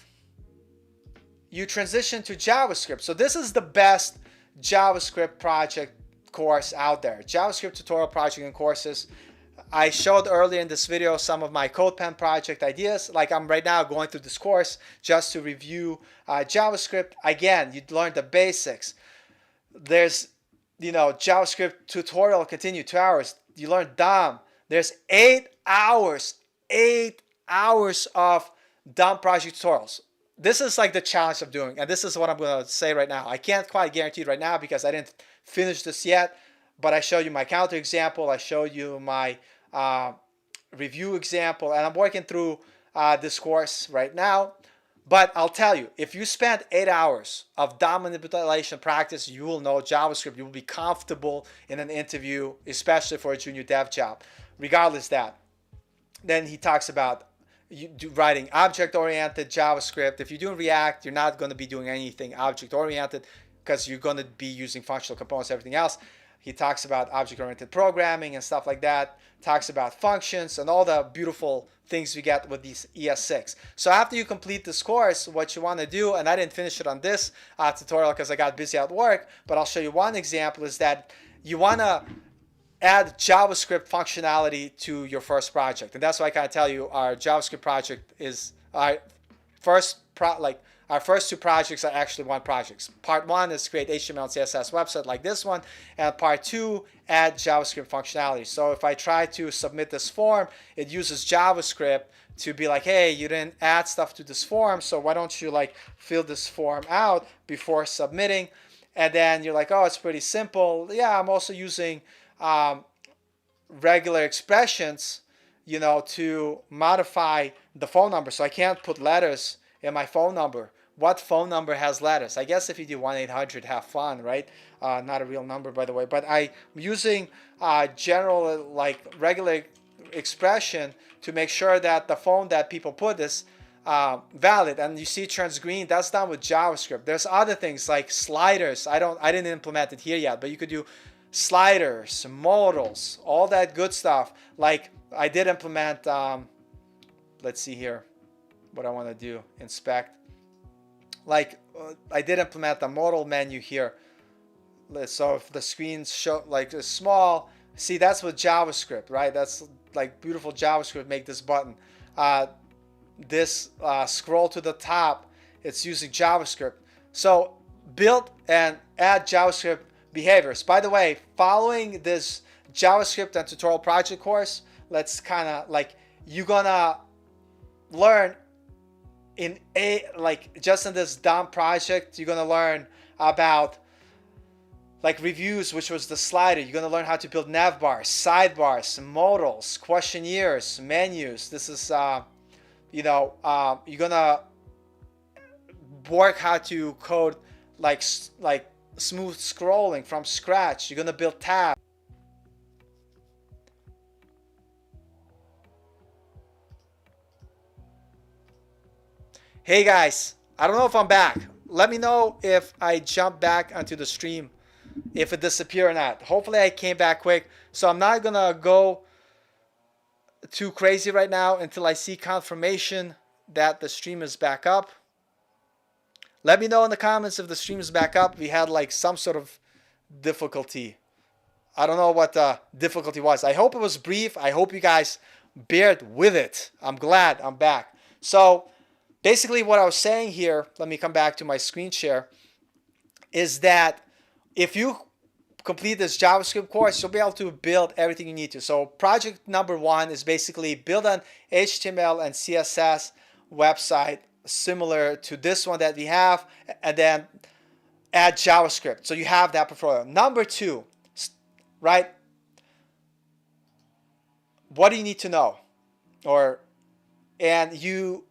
you transition to JavaScript. So this is the best JavaScript project course out there. JavaScript tutorial project and courses. I showed earlier in this video some of my CodePen project ideas. Like I'm right now going through this course just to review JavaScript. Again, you learn the basics. There's, JavaScript tutorial continue 2 hours. You learn DOM. There's 8 hours of DOM project tutorials. This is like the challenge of doing, and this is what I'm going to say right now. I can't quite guarantee it right now because I didn't finish this yet, but I showed you my counter example. I showed you my review example, and I'm working through this course right now. But I'll tell you, if you spend 8 hours of DOM manipulation practice, you will know JavaScript. You will be comfortable in an interview, especially for a junior dev job. Regardless that, then he talks about writing object-oriented JavaScript. If you're doing React, you're not going to be doing anything object-oriented because you're going to be using functional components, everything else. He talks about object-oriented programming and stuff like that. Talks about functions and all the beautiful things we get with these ES6. So after you complete this course, what you want to do, and I didn't finish it on this tutorial because I got busy at work, but I'll show you one example, is that you want to add JavaScript functionality to your first project. And that's why I kind of tell you our JavaScript project is our first our first two projects are actually one project. Part one is create HTML and CSS website like this one, and part two, add JavaScript functionality. So if I try to submit this form, it uses JavaScript to be like, hey, you didn't add stuff to this form, so why don't you like fill this form out before submitting? And then you're like, oh, it's pretty simple. Yeah, I'm also using regular expressions, to modify the phone number. So I can't put letters in my phone number. What phone number has letters? I guess if you do 1-800, have fun, right? Not a real number, by the way. But I'm using general, like regular expression to make sure that the phone that people put is valid. And you see it turns green. That's done with JavaScript. There's other things like sliders. I didn't implement it here yet, but you could do sliders, modals, all that good stuff. Like I did implement, let's see here, what I want to do, inspect. Like I did implement the modal menu here. So if the screen's show like is small, see that's with JavaScript, right? That's like beautiful JavaScript. Make this button. This scroll to the top, it's using JavaScript. So build and add JavaScript behaviors. By the way, following this JavaScript and tutorial project course, let's kind of like, you're gonna learn just in this DOM project, you're gonna learn about like reviews, which was the slider. You're gonna learn how to build navbars, sidebars, modals, questionnaires, menus. This is you're gonna work how to code like smooth scrolling from scratch. You're gonna build tabs. Hey guys, I don't know if I'm back. Let me know if I jump back onto the stream, if it disappeared or not. Hopefully I came back quick. So I'm not gonna go too crazy right now until I see confirmation that the stream is back up. Let me know in the comments if the stream is back up. We had like some sort of difficulty. I don't know what the difficulty was. I hope it was brief. I hope you guys bared with it. I'm glad I'm back. So basically what I was saying here, let me come back to my screen share, is that if you complete this JavaScript course, you'll be able to build everything you need to. So project number 1 is basically build an HTML and CSS website similar to this one that we have, and then add JavaScript. So you have that portfolio. Number 2, right? What do you need to know? And you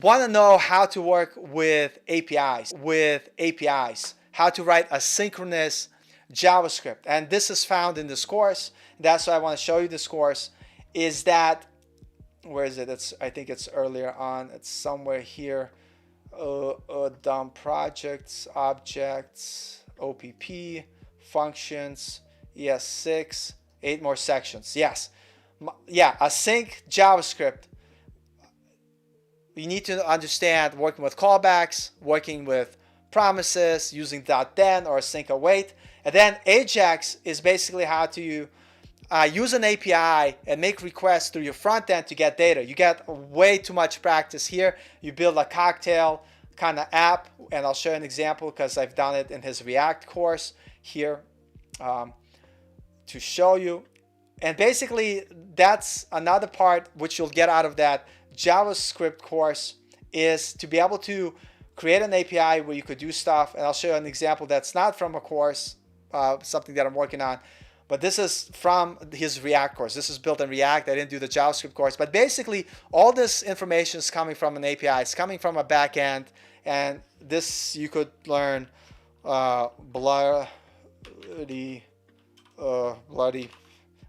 want to know how to work with APIs, how to write a synchronous JavaScript. And this is found in this course. That's why I want to show you this course. Is that, where is it? I think it's earlier on. It's somewhere here. DOM projects, objects, OPP, functions, ES6, 8 more sections. Yes. Yeah, async JavaScript. You need to understand working with callbacks, working with promises, using .then or async await. And then Ajax is basically how to use an API and make requests through your front end to get data. You get way too much practice here. You build a cocktail kind of app, and I'll show you an example because I've done it in his React course here to show you. And basically, that's another part which you'll get out of that JavaScript course, is to be able to create an API where you could do stuff. And I'll show you an example that's not from a course, something that I'm working on. But this is from his React course. This is built in React. I didn't do the JavaScript course. But basically, all this information is coming from an API. It's coming from a backend. And this you could learn bloody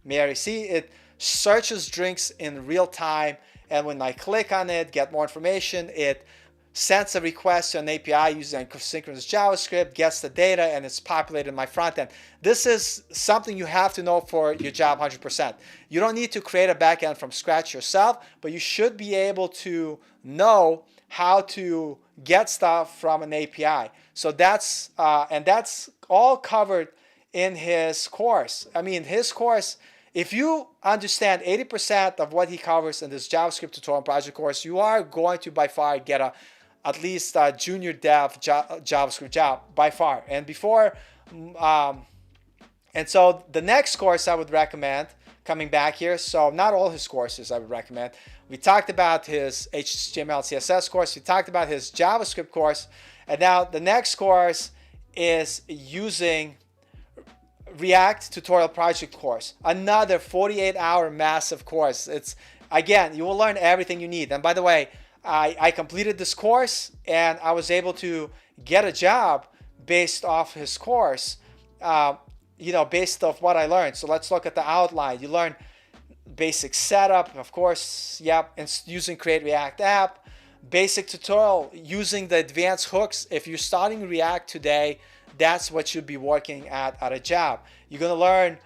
Mary. See, it searches drinks in real time. And when I click on it, get more information, it sends a request to an API using synchronous JavaScript, gets the data, and it's populated in my front end. This is something you have to know for your job 100%. You don't need to create a backend from scratch yourself, but you should be able to know how to get stuff from an API. So that's all covered in his course. I mean, his course, if you understand 80% of what he covers in this JavaScript tutorial project course, you are going to by far get at least a junior dev JavaScript job by far. And so the next course I would recommend, coming back here, so not all his courses I would recommend. We talked about his HTML CSS course. We talked about his JavaScript course. And now the next course is using React tutorial project course, another 48-hour massive course. It's, again, you will learn everything you need. And by the way, I completed this course and I was able to get a job based off his course, based off what I learned. So let's look at the outline. You learn basic setup, of course, yep, and using Create React App, basic tutorial using the advanced hooks. If you're starting React today, that's what you'll be working at a job. You're going to learn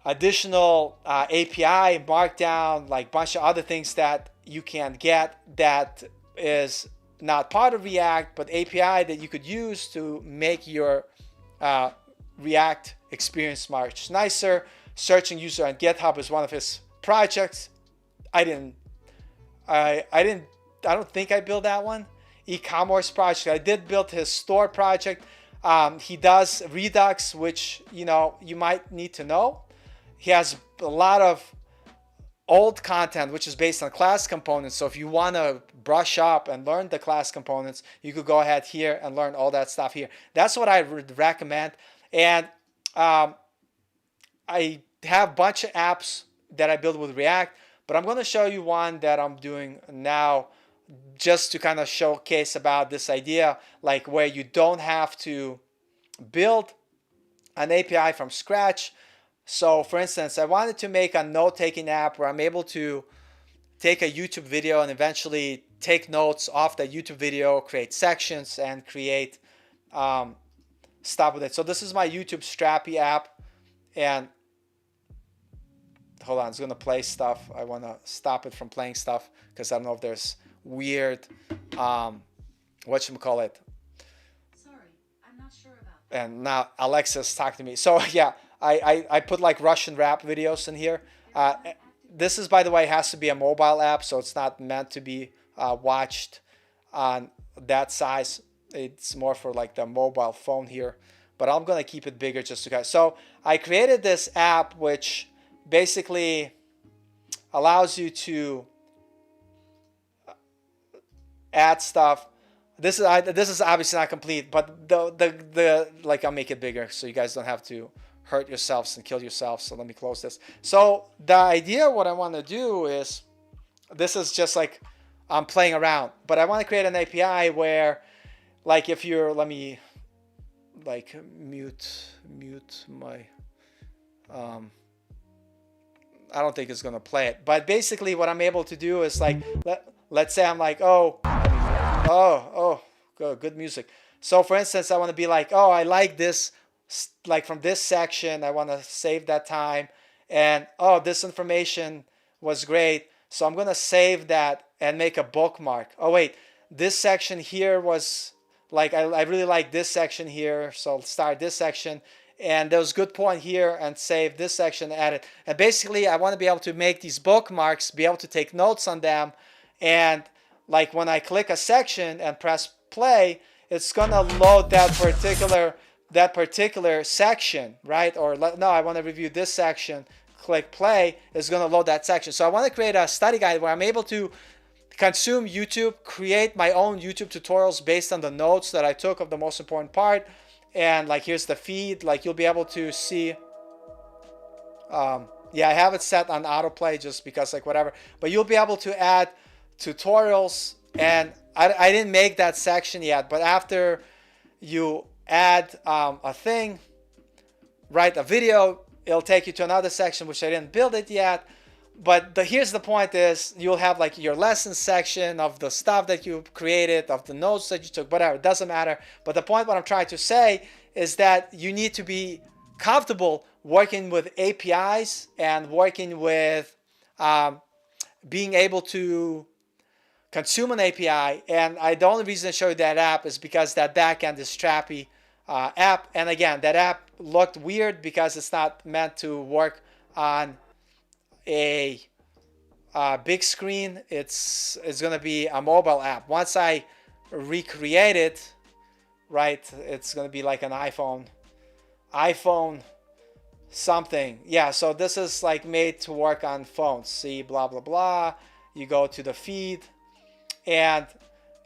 additional API, Markdown, like a bunch of other things that you can get that is not part of React, but API that you could use to make your React experience much nicer. Searching user on GitHub is one of his projects. I don't think I built that one. E-commerce project. I did build his store project. He does Redux, which you might need to know. He has a lot of old content which is based on class components. So if you want to brush up and learn the class components, you could go ahead here and learn all that stuff here. That's what I would recommend. And I have a bunch of apps that I build with React, but I'm going to show you one that I'm doing now just to kind of showcase about this idea, like where you don't have to build an API from scratch. So for instance, I wanted to make a note-taking app where I'm able to take a YouTube video and eventually take notes off the YouTube video, create sections, and create stuff with it. So this is my YouTube Strappy app, and hold on, it's gonna play stuff. I wanna stop it from playing stuff because I don't know if there's weird, whatchamacallit. Sorry, I'm not sure about that. And now Alexa's talking to me. So yeah, I put like Russian rap videos in here. This is, by the way, has to be a mobile app, so it's not meant to be watched on that size. It's more for like the mobile phone here, but I'm gonna keep it bigger just to guys. So I created this app which basically allows you to add stuff. This is obviously not complete, but the like, I'll make it bigger so you guys don't have to hurt yourselves and kill yourselves. So let me close this. So the idea, what I want to do is, this is just like I'm playing around, but I want to create an API where, like, if you're, let me like mute my I don't think it's gonna play it, but basically what I'm able to do is like, let's say I'm like, oh, good music. So for instance, I want to be like, oh, I like this, like from this section, I want to save that time, and oh, this information was great, so I'm gonna save that and make a bookmark. Oh wait, this section here was like, I really like this section here, so I'll start this section, and there was a good point here, and save this section, add it. And basically I want to be able to make these bookmarks, be able to take notes on them, and like when I click a section and press play, it's gonna load that particular section, right? Or no, I want to review this section, click play, it's gonna load that section. So I want to create a study guide where I'm able to consume YouTube, create my own YouTube tutorials based on the notes that I took of the most important part. And like, here's the feed, like you'll be able to see, yeah, I have it set on autoplay just because, like, whatever, but you'll be able to add tutorials. And I didn't make that section yet, but after you add a thing, write a video, it'll take you to another section which I didn't build it yet. But here's the point is, you'll have like your lesson section of the stuff that you created, of the notes that you took, whatever, it doesn't matter. But the point what I'm trying to say is that you need to be comfortable working with APIs and working with being able to consume an API. And the only reason I show you that app is because that backend is Strappy app. And again, that app looked weird because it's not meant to work on a big screen. It's going to be a mobile app. Once I recreate it, right, it's going to be like an iPhone something. Yeah, so this is like made to work on phones. See, blah, blah, blah. You go to the feed, and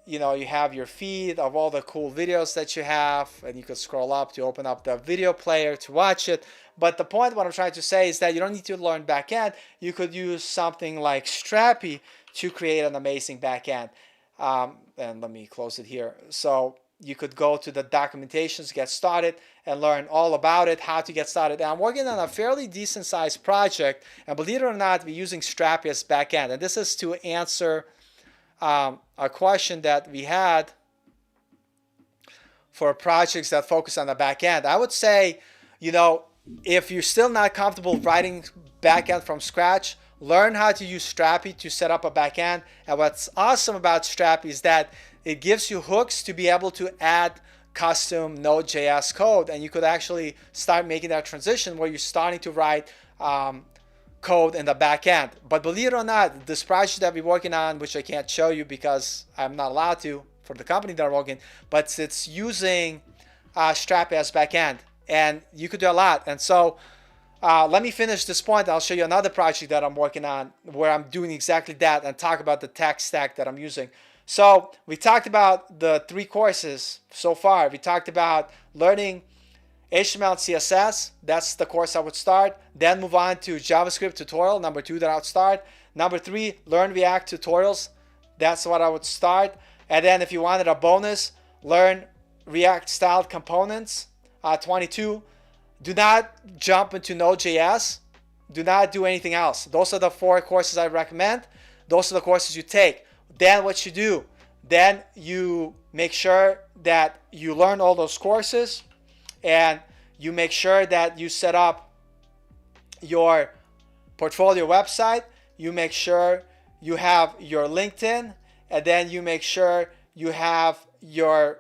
you know, you have your feed of all the cool videos that you have, and you could scroll up to open up the video player to watch it. But the point what I'm trying to say is that you don't need to learn backend. You could use something like Strappy to create an amazing backend. And let me close it here. So you could go to the documentations, get started, and learn all about it, how to get started. And I'm working on a fairly decent sized project, and believe it or not, we're using Strappy as backend. And this is to answer a question that we had for projects that focus on the backend. I would say, you know, if you're still not comfortable writing backend from scratch, learn how to use Strappy to set up a backend. And what's awesome about Strappy is that it gives you hooks to be able to add custom Node.js code, and you could actually start making that transition where you're starting to write code in the back end. But believe it or not, this project that we're working on, which I can't show you because I'm not allowed to for the company that I'm working, but it's using Strappy as backend, and you could do a lot. And so let me finish this point. I'll show you another project that I'm working on where I'm doing exactly that and talk about the tech stack that I'm using. So we talked about the 3 courses so far. We talked about learning HTML and CSS. That's the course I would start. Then move on to JavaScript tutorial, number 2 that I would start. Number 3, learn React tutorials. That's what I would start. And then if you wanted a bonus, learn React styled components. 22, do not jump into Node.js. Do not do anything else. Those are the 4 courses I recommend. Those are the courses you take. Then what you do, then you make sure that you learn all those courses, and you make sure that you set up your portfolio website. You make sure you have your LinkedIn, and then you make sure you have your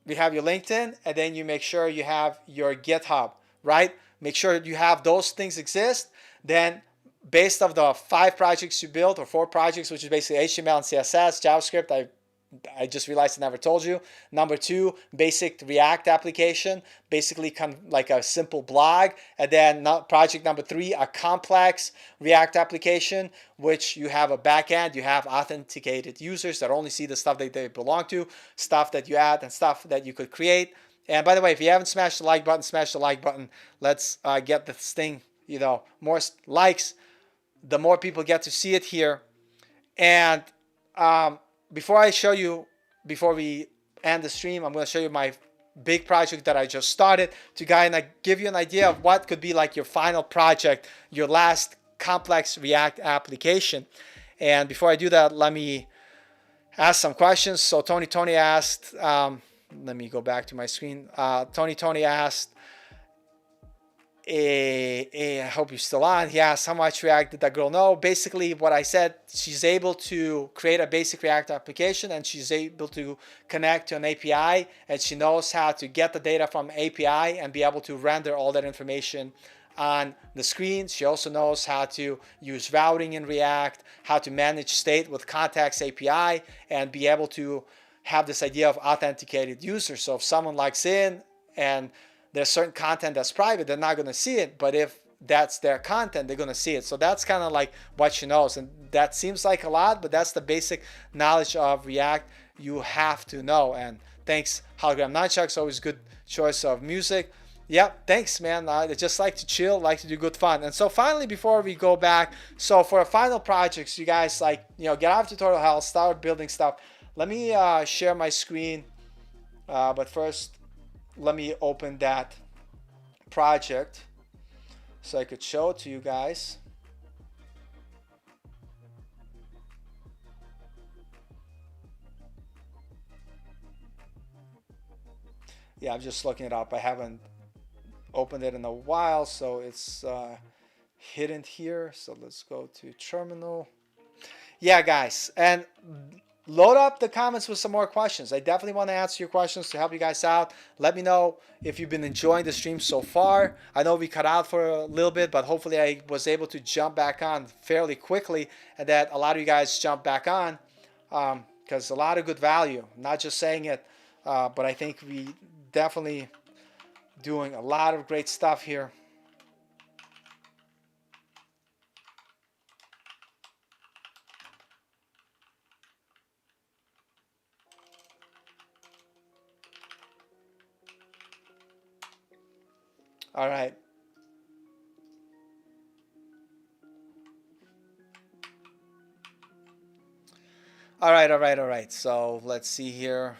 LinkedIn, and then you make sure you have your GitHub, right? Make sure you have those things exist. Then based off the 5 projects you built, or 4 projects, which is basically HTML and CSS, JavaScript, I just realized I never told you. Number 2, basic React application, basically like a simple blog. And then project number 3, a complex React application, which you have a backend, you have authenticated users that only see the stuff that they belong to, stuff that you add, and stuff that you could create. And by the way, if you haven't smashed the like button, smash the like button. Let's get this thing, more likes, the more people get to see it here. And before we end the stream, I'm going to show you my big project that I just started to kind of give you an idea of what could be like your final project, your last complex React application. And before I do that, let me ask some questions. So Tony asked, let me go back to my screen. Tony asked, I hope you're still on. He asked, how much React did that girl know? Basically, what I said, she's able to create a basic React application, and she's able to connect to an API, and she knows how to get the data from API and be able to render all that information on the screen. She also knows how to use routing in React, how to manage state with Context API, and be able to have this idea of authenticated users. So if someone logs in and there's certain content that's private, they're not going to see it. But if that's their content, they're going to see it. So that's kind of like what she knows. And that seems like a lot, but that's the basic knowledge of React you have to know. And thanks, Hologram Nunchucks, always good choice of music. Yep, thanks, man. I just like to chill, like to do good fun. And so finally, before we go back, so for our final projects, you guys get out of tutorial hell, start building stuff. Let me share my screen. But first, let me open that project so I could show it to you guys. Yeah, I'm just looking it up. I haven't opened it in a while, so it's hidden here. So let's go to terminal. Yeah, guys, and load up the comments with some more questions. I definitely want to answer your questions to help you guys out. Let me know if you've been enjoying the stream so far. I know we cut out for a little bit, but hopefully I was able to jump back on fairly quickly, and that a lot of you guys jump back on, because a lot of good value. I'm not just saying it, but I think we definitely doing a lot of great stuff here. All right. All right. So let's see here.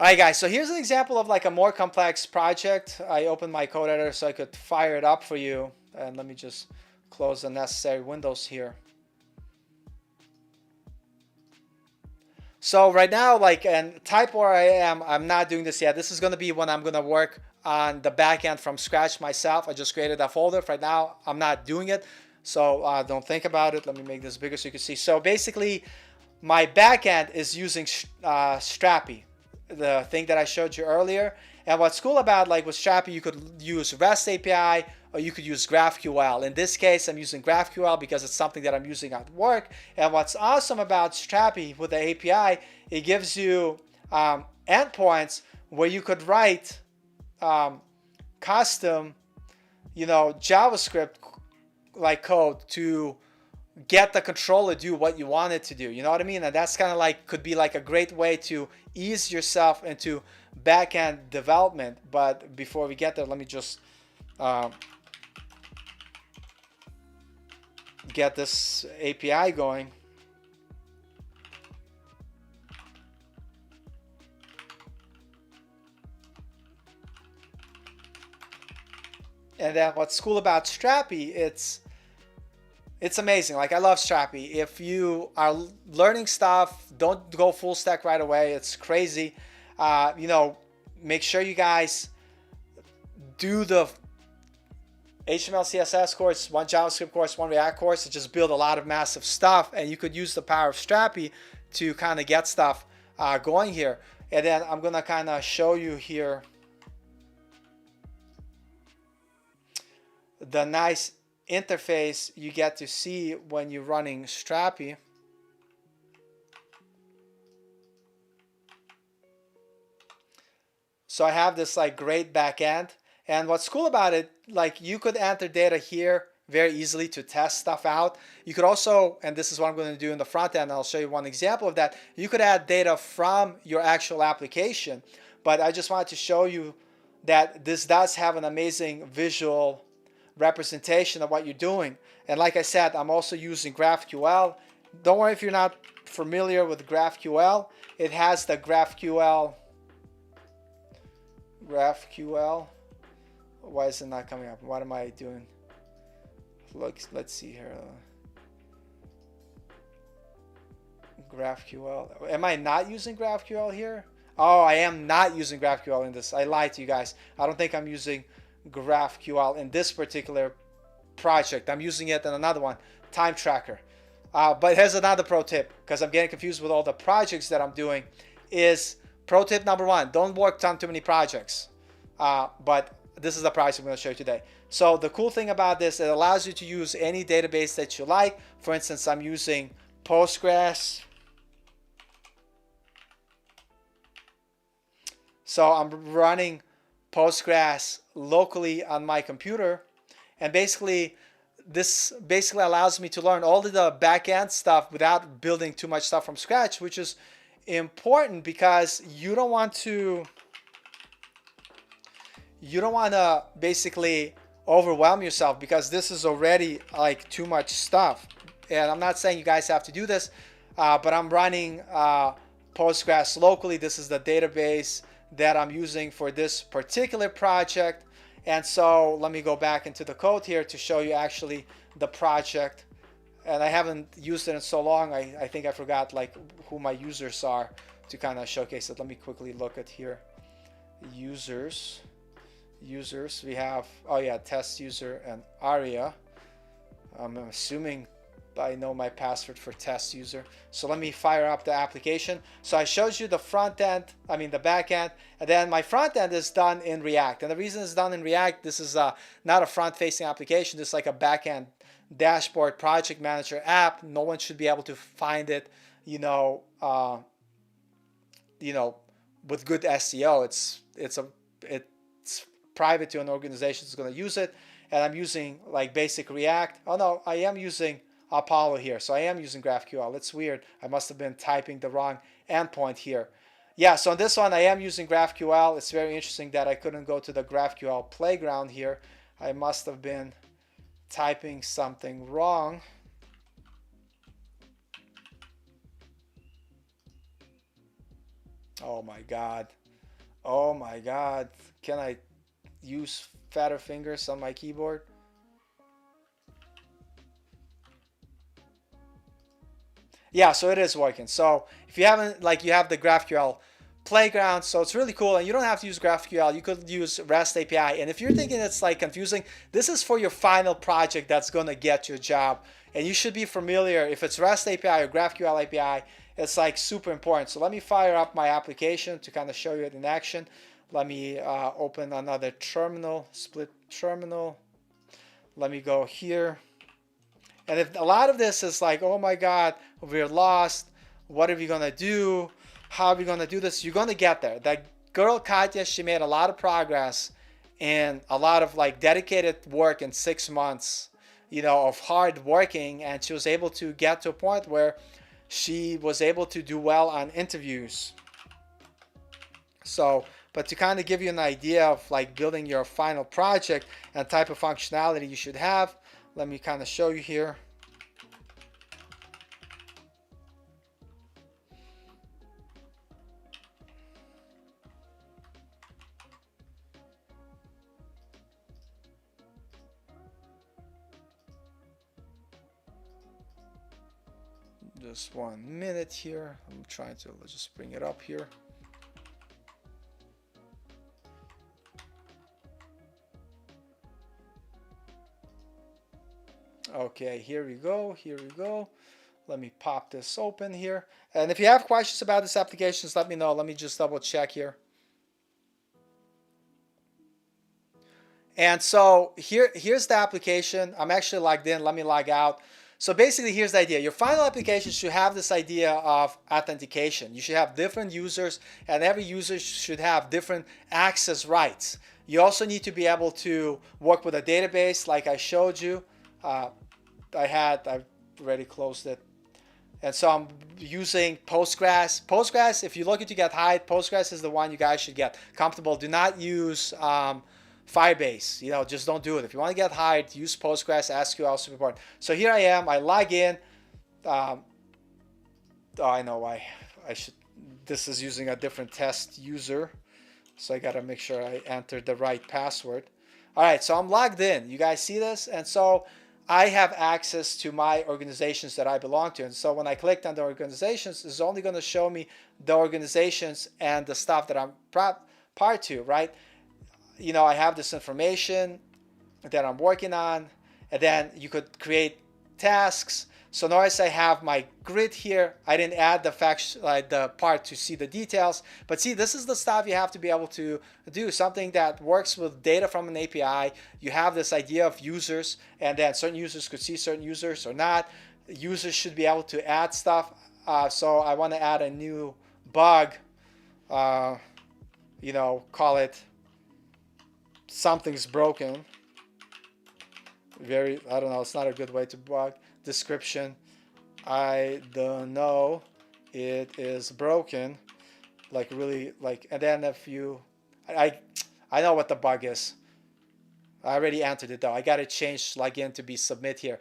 All right, guys. So here's an example of like a more complex project. I opened my code editor so I could fire it up for you. And let me just close the necessary windows here. So right now, and type where I am, I'm not doing this yet. This is going to be when I'm going to work on the backend from scratch myself. I just created that folder. Right now, I'm not doing it. So don't think about it. Let me make this bigger so you can see. So basically, my backend is using Strappy, the thing that I showed you earlier. And what's cool about with Strappy, you could use REST API, or you could use GraphQL. In this case, I'm using GraphQL because it's something that I'm using at work. And what's awesome about Strappy with the API, it gives you endpoints where you could write custom, JavaScript code to get the controller do what you want it to do. You know what I mean? And that's kind of could be a great way to ease yourself into backend development. But before we get there, let me just get this API going. And then what's cool about Strappy, it's amazing. Like, I love Strappy. If you are learning stuff, don't go full stack right away. It's crazy. You know, make sure you guys do the HTML, CSS course, one JavaScript course, one React course to just build a lot of massive stuff. And you could use the power of Strappy to kind of get stuff going here. And then I'm going to kind of show you here the nice interface you get to see when you're running Strappy. So I have this like great backend, and what's cool about it, like you could enter data here very easily to test stuff out. You could also, and this is what I'm going to do in the front end, I'll show you one example of that. You could add data from your actual application, but I just wanted to show you that this does have an amazing visual representation of what you're doing. And like I said, I'm also using GraphQL. Don't worry if you're not familiar with GraphQL. It has the GraphQL. Why is it not coming up? What am I doing? Look, let's see here. GraphQL. Am I not using GraphQL here? Oh, I am not using GraphQL in this. I lied to you guys. I don't think I'm using GraphQL in this particular project. I'm using it in another one, Time Tracker. But here's another pro tip, because I'm getting confused with all the projects that I'm doing, is pro tip number one, don't work on too many projects. But this is the project I'm going to show you today. So the cool thing about this, it allows you to use any database that you like. For instance, I'm using Postgres. So I'm running Postgres locally on my computer, and basically this allows me to learn all of the back-end stuff without building too much stuff from scratch, which is important because you don't want to basically overwhelm yourself, because this is already like too much stuff. And I'm not saying you guys have to do this, but I'm running Postgres locally. This is the database that I'm using for this particular project. And so let me go back into the code here to show you actually the project. And I haven't used it in so long, I think I forgot like who my users are to kind of showcase it. Let me quickly look at here. Users, we have, oh yeah, test user and Aria. I'm assuming I know my password for test user. So let me fire up the application. So I showed you the front end, the back end, and then my front end is done in React. And the reason it's done in React, this is not a front facing application. This is like a back end dashboard project manager app. No one should be able to find it, with good SEO. It's private to an organization that's going to use it. And I'm using like basic React. Oh no, I am using Apollo here. So I am using GraphQL. It's weird. I must have been typing the wrong endpoint here. Yeah, so on this one, I am using GraphQL. It's very interesting that I couldn't go to the GraphQL playground here. I must have been typing something wrong. Oh my God. Oh my God. Can I use fatter fingers on my keyboard? Yeah, so it is working. So if you haven't, you have the GraphQL playground, so it's really cool, and you don't have to use GraphQL. You could use REST API. And if you're thinking it's like confusing, this is for your final project that's going to get your job. And you should be familiar if it's REST API or GraphQL API. It's like super important. So let me fire up my application to kind of show you it in action. Let me open another terminal, split terminal. Let me go here. And if a lot of this is like, oh my God, we're lost. What are we going to do? How are we going to do this? You're going to get there. That girl, Katya, she made a lot of progress and a lot of dedicated work in 6 months, of hard working. And she was able to get to a point where she was able to do well on interviews. So, but to kind of give you an idea of building your final project and type of functionality you should have, let me kind of show you here. Just 1 minute here. I'm trying to, let's just bring it up here. Okay, here we go, here we go. Let me pop this open here. And if you have questions about this application, let me know. Let me just double check here. And so here's the application. I'm actually logged in. Let me log out. So basically, here's the idea. Your final application should have this idea of authentication. You should have different users, and every user should have different access rights. You also need to be able to work with a database like I showed you. I've already closed it. And so I'm using Postgres. Postgres, if you're looking to get high, Postgres is the one you guys should get comfortable. Do not use Firebase. Just don't do it. If you want to get hired, use Postgres, SQL, super important. So here I am. I log in. I know why. This is using a different test user. So I got to make sure I entered the right password. All right, so I'm logged in. You guys see this? And so I have access to my organizations that I belong to. And so when I clicked on the organizations, it's only going to show me the organizations and the stuff that I'm part to, right? I have this information that I'm working on, and then you could create tasks. So notice I have my grid here. I didn't add the part to see the details, but see, this is the stuff you have to be able to do, something that works with data from an API. You have this idea of users, and then certain users could see certain users or not. Users should be able to add stuff. So I want to add a new bug, call it something's broken. I don't know, it's not a good way to bug. Description, I don't know, it is broken. And then I know what the bug is. I already entered it though. I got to change login to be submit here.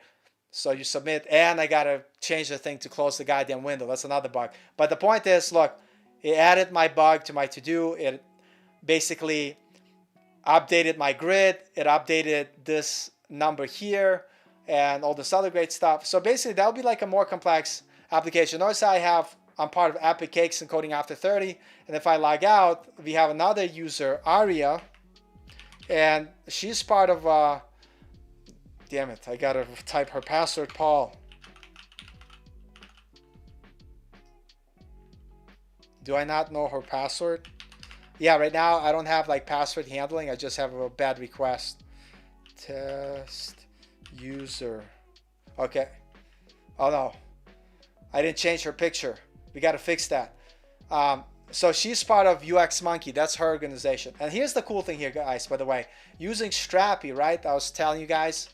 So you submit, and I got to change the thing to close the goddamn window. That's another bug. But the point is, look, it added my bug to my to-do. It basically updated my grid. It updated this number here and all this other great stuff. So basically, that would be like a more complex application. Notice I'm part of Epic Cakes and Coding After 30. And if I log out, we have another user, Aria. And she's part of, damn it, I gotta type her password, Paul. Do I not know her password? Yeah, right now I don't have password handling. I just have a bad request. Test user. Okay. Oh no, I didn't change her picture. We got to fix that. So she's part of UX Monkey. That's her organization. And here's the cool thing here, guys, by the way. Using Strappy, right? I was telling you guys.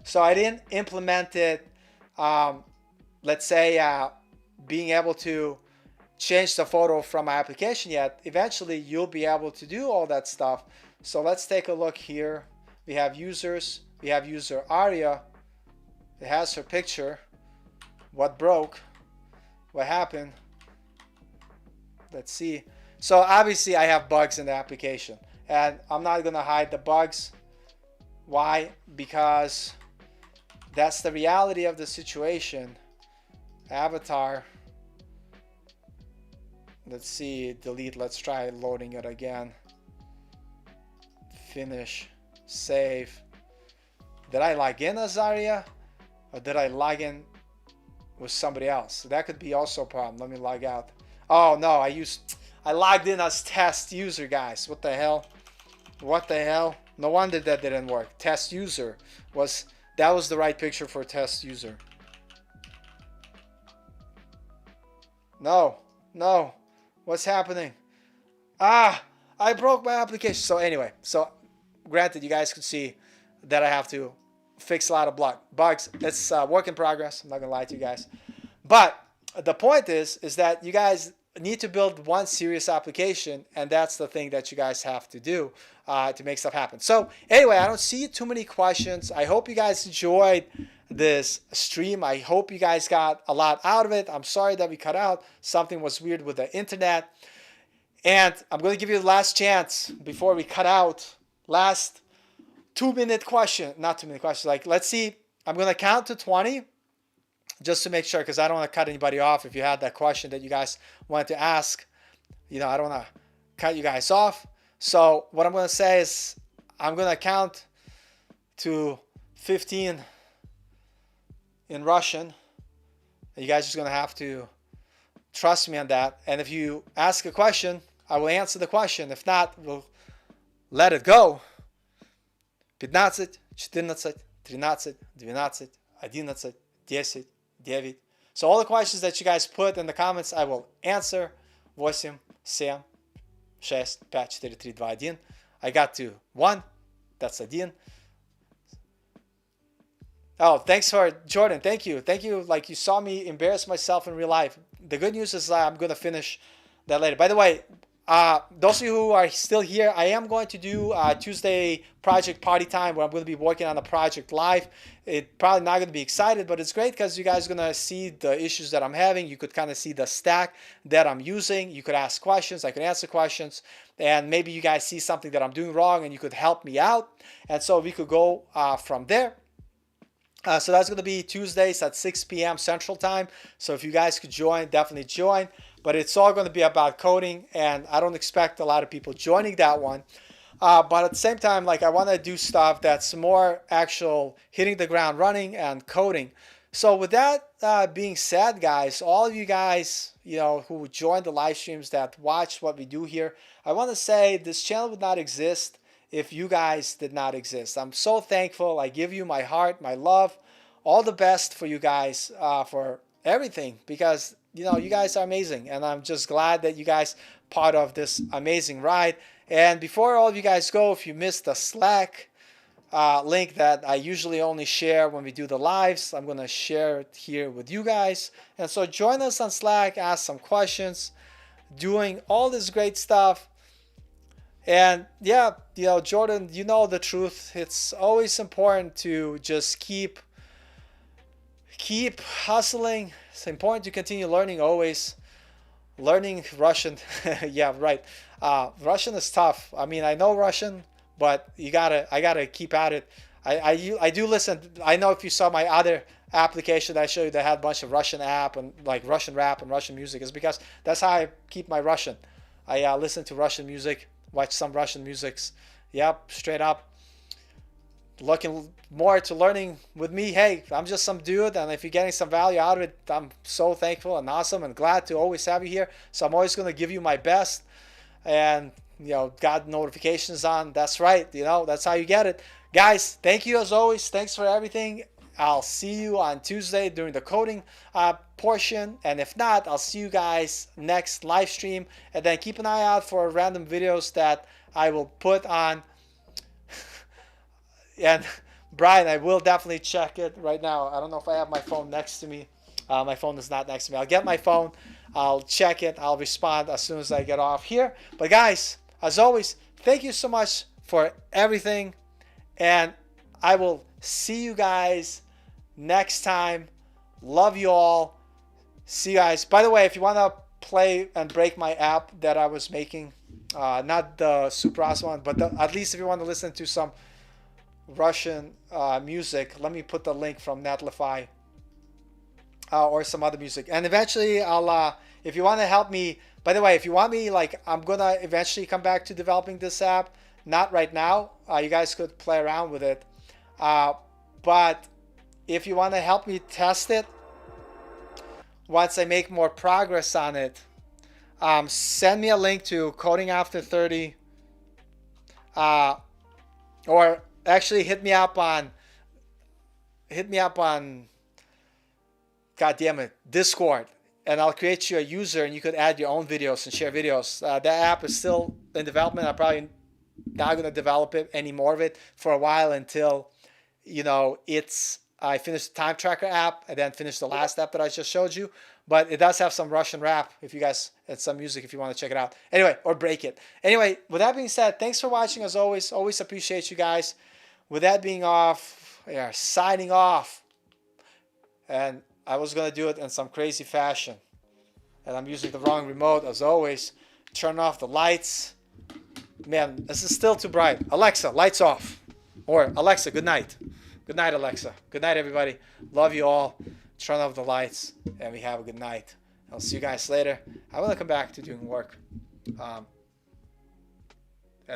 So I didn't implement it, let's say, being able to change the photo from my application yet. Eventually, you'll be able to do all that stuff. So let's take a look here. We have users. We have user Aria. It has her picture. What broke? What happened? Let's see. So obviously, I have bugs in the application. And I'm not going to hide the bugs. Why? Because that's the reality of the situation. Avatar. Let's see, delete. Let's try loading it again. Finish, save. Did I log in as Aria, or did I log in with somebody else? That could be also a problem. Let me log out. Oh no, I logged in as test user, guys. What the hell? What the hell? No wonder that didn't work. Test user was the right picture for test user. No. What's happening? I broke my application. So anyway, granted, you guys could see that I have to fix a lot of bugs. It's a work in progress. I'm not gonna lie to you guys. But the point is that you guys need to build one serious application, and that's the thing that you guys have to do to make stuff happen. So anyway, I don't see too many questions. I hope you guys enjoyed this stream. I hope you guys got a lot out of it. I'm sorry that we cut out. Something was weird with the internet. And I'm going to give you the last chance before we cut out. Last 2-minute question, not 2-minute question. Like, let's see, I'm going to count to 20 just to make sure, because I don't want to cut anybody off. If you had that question that you guys wanted to ask, I don't want to cut you guys off. So what I'm going to say is I'm going to count to 15 in Russian. You guys are just going to have to trust me on that. And if you ask a question, I will answer the question. If not, we'll let it go. 15, 14, 13, 12, 11, 10, 9. So all the questions that you guys put in the comments, I will answer. 8, 7, 6, 5, 4, 3, 2, 1. I got to 1. That's 1. Oh, thanks for Jordan. Thank you. Thank you. Like, you saw me embarrass myself in real life. The good news is I'm going to finish that later. By the way, those of you who are still here, I am going to do Tuesday project party time where I'm going to be working on a project live. It's probably not going to be excited, but it's great because you guys are going to see the issues that I'm having. You could kind of see the stack that I'm using. You could ask questions. I could answer questions. And maybe you guys see something that I'm doing wrong and you could help me out. And so we could go from there. So that's going to be Tuesdays at 6 p.m. Central Time. So if you guys could join, definitely join. But it's all going to be about coding, and I don't expect a lot of people joining that one. But at the same time, like, I want to do stuff that's more actual hitting the ground running and coding. So with that being said, guys, all of you guys, who joined the live streams, that watch what we do here, I want to say this channel would not exist if you guys did not exist. I'm so thankful. I give you my heart, my love, all the best for you guys, for everything, because you guys are amazing, and I'm just glad that you guys part of this amazing ride. And before all of you guys go, if you missed the Slack link that I usually only share when we do the lives, I'm going to share it here with you guys. And so join us on Slack, ask some questions, doing all this great stuff. And yeah, Jordan, you know the truth. It's always important to just keep hustling. It's important to continue learning, always learning Russian. Yeah, right. Russian is tough. I mean, I know Russian, but I gotta keep at it. I do listen. I know if you saw my other application that I showed you that had a bunch of Russian app and like Russian rap and Russian music, is because that's how I keep my Russian. I listen to Russian music, watch some Russian musics. Yep, straight up. Looking more to learning with me. Hey, I'm just some dude, and if you're getting some value out of it, I'm so thankful and awesome and glad to always have you here. So I'm always going to give you my best, and got notifications on. That's right, that's how you get it, guys. Thank you as always. Thanks for everything. I'll see you on Tuesday during the coding portion, and if not, I'll see you guys next live stream. And then keep an eye out for random videos that I will put on. And Brian, I will definitely check it right now. I don't know if I have my phone next to me. My phone is not next to me. I'll get my phone. I'll check it. I'll respond as soon as I get off here. But guys, as always, thank you so much for everything. And I will see you guys next time. Love you all. See you guys. By the way, if you want to play and break my app that I was making, not the super awesome one, but at least if you want to listen to some Russian music, let me put the link from Netlify or some other music. And eventually I'll if you want to help me, by the way, if you want me, like, I'm gonna eventually come back to developing this app, not right now. You guys could play around with it, but if you want to help me test it once I make more progress on it, send me a link to Coding After 30, or actually hit me up on God damn it, Discord, and I'll create you a user, and you could add your own videos and share videos. That app is still in development. I'm probably not going to develop it any more of it for a while until I finish the time tracker app and then finish the last app that I just showed you. But it does have some Russian rap if you guys, and some music if you want to check it out. Anyway, or break it. Anyway, with that being said, thanks for watching as always. Always appreciate you guys. With that being off, we are signing off. And I was going to do it in some crazy fashion. And I'm using the wrong remote as always. Turn off the lights. Man, this is still too bright. Alexa, lights off. Or Alexa, good night. Good night, Alexa. Good night, everybody. Love you all. Turn off the lights, and we have a good night. I'll see you guys later. I want to come back to doing work. And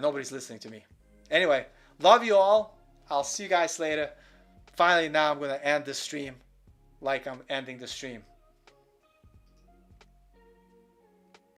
nobody's listening to me. Anyway, love you all. I'll see you guys later. Finally, now I'm going to end the stream like I'm ending the stream.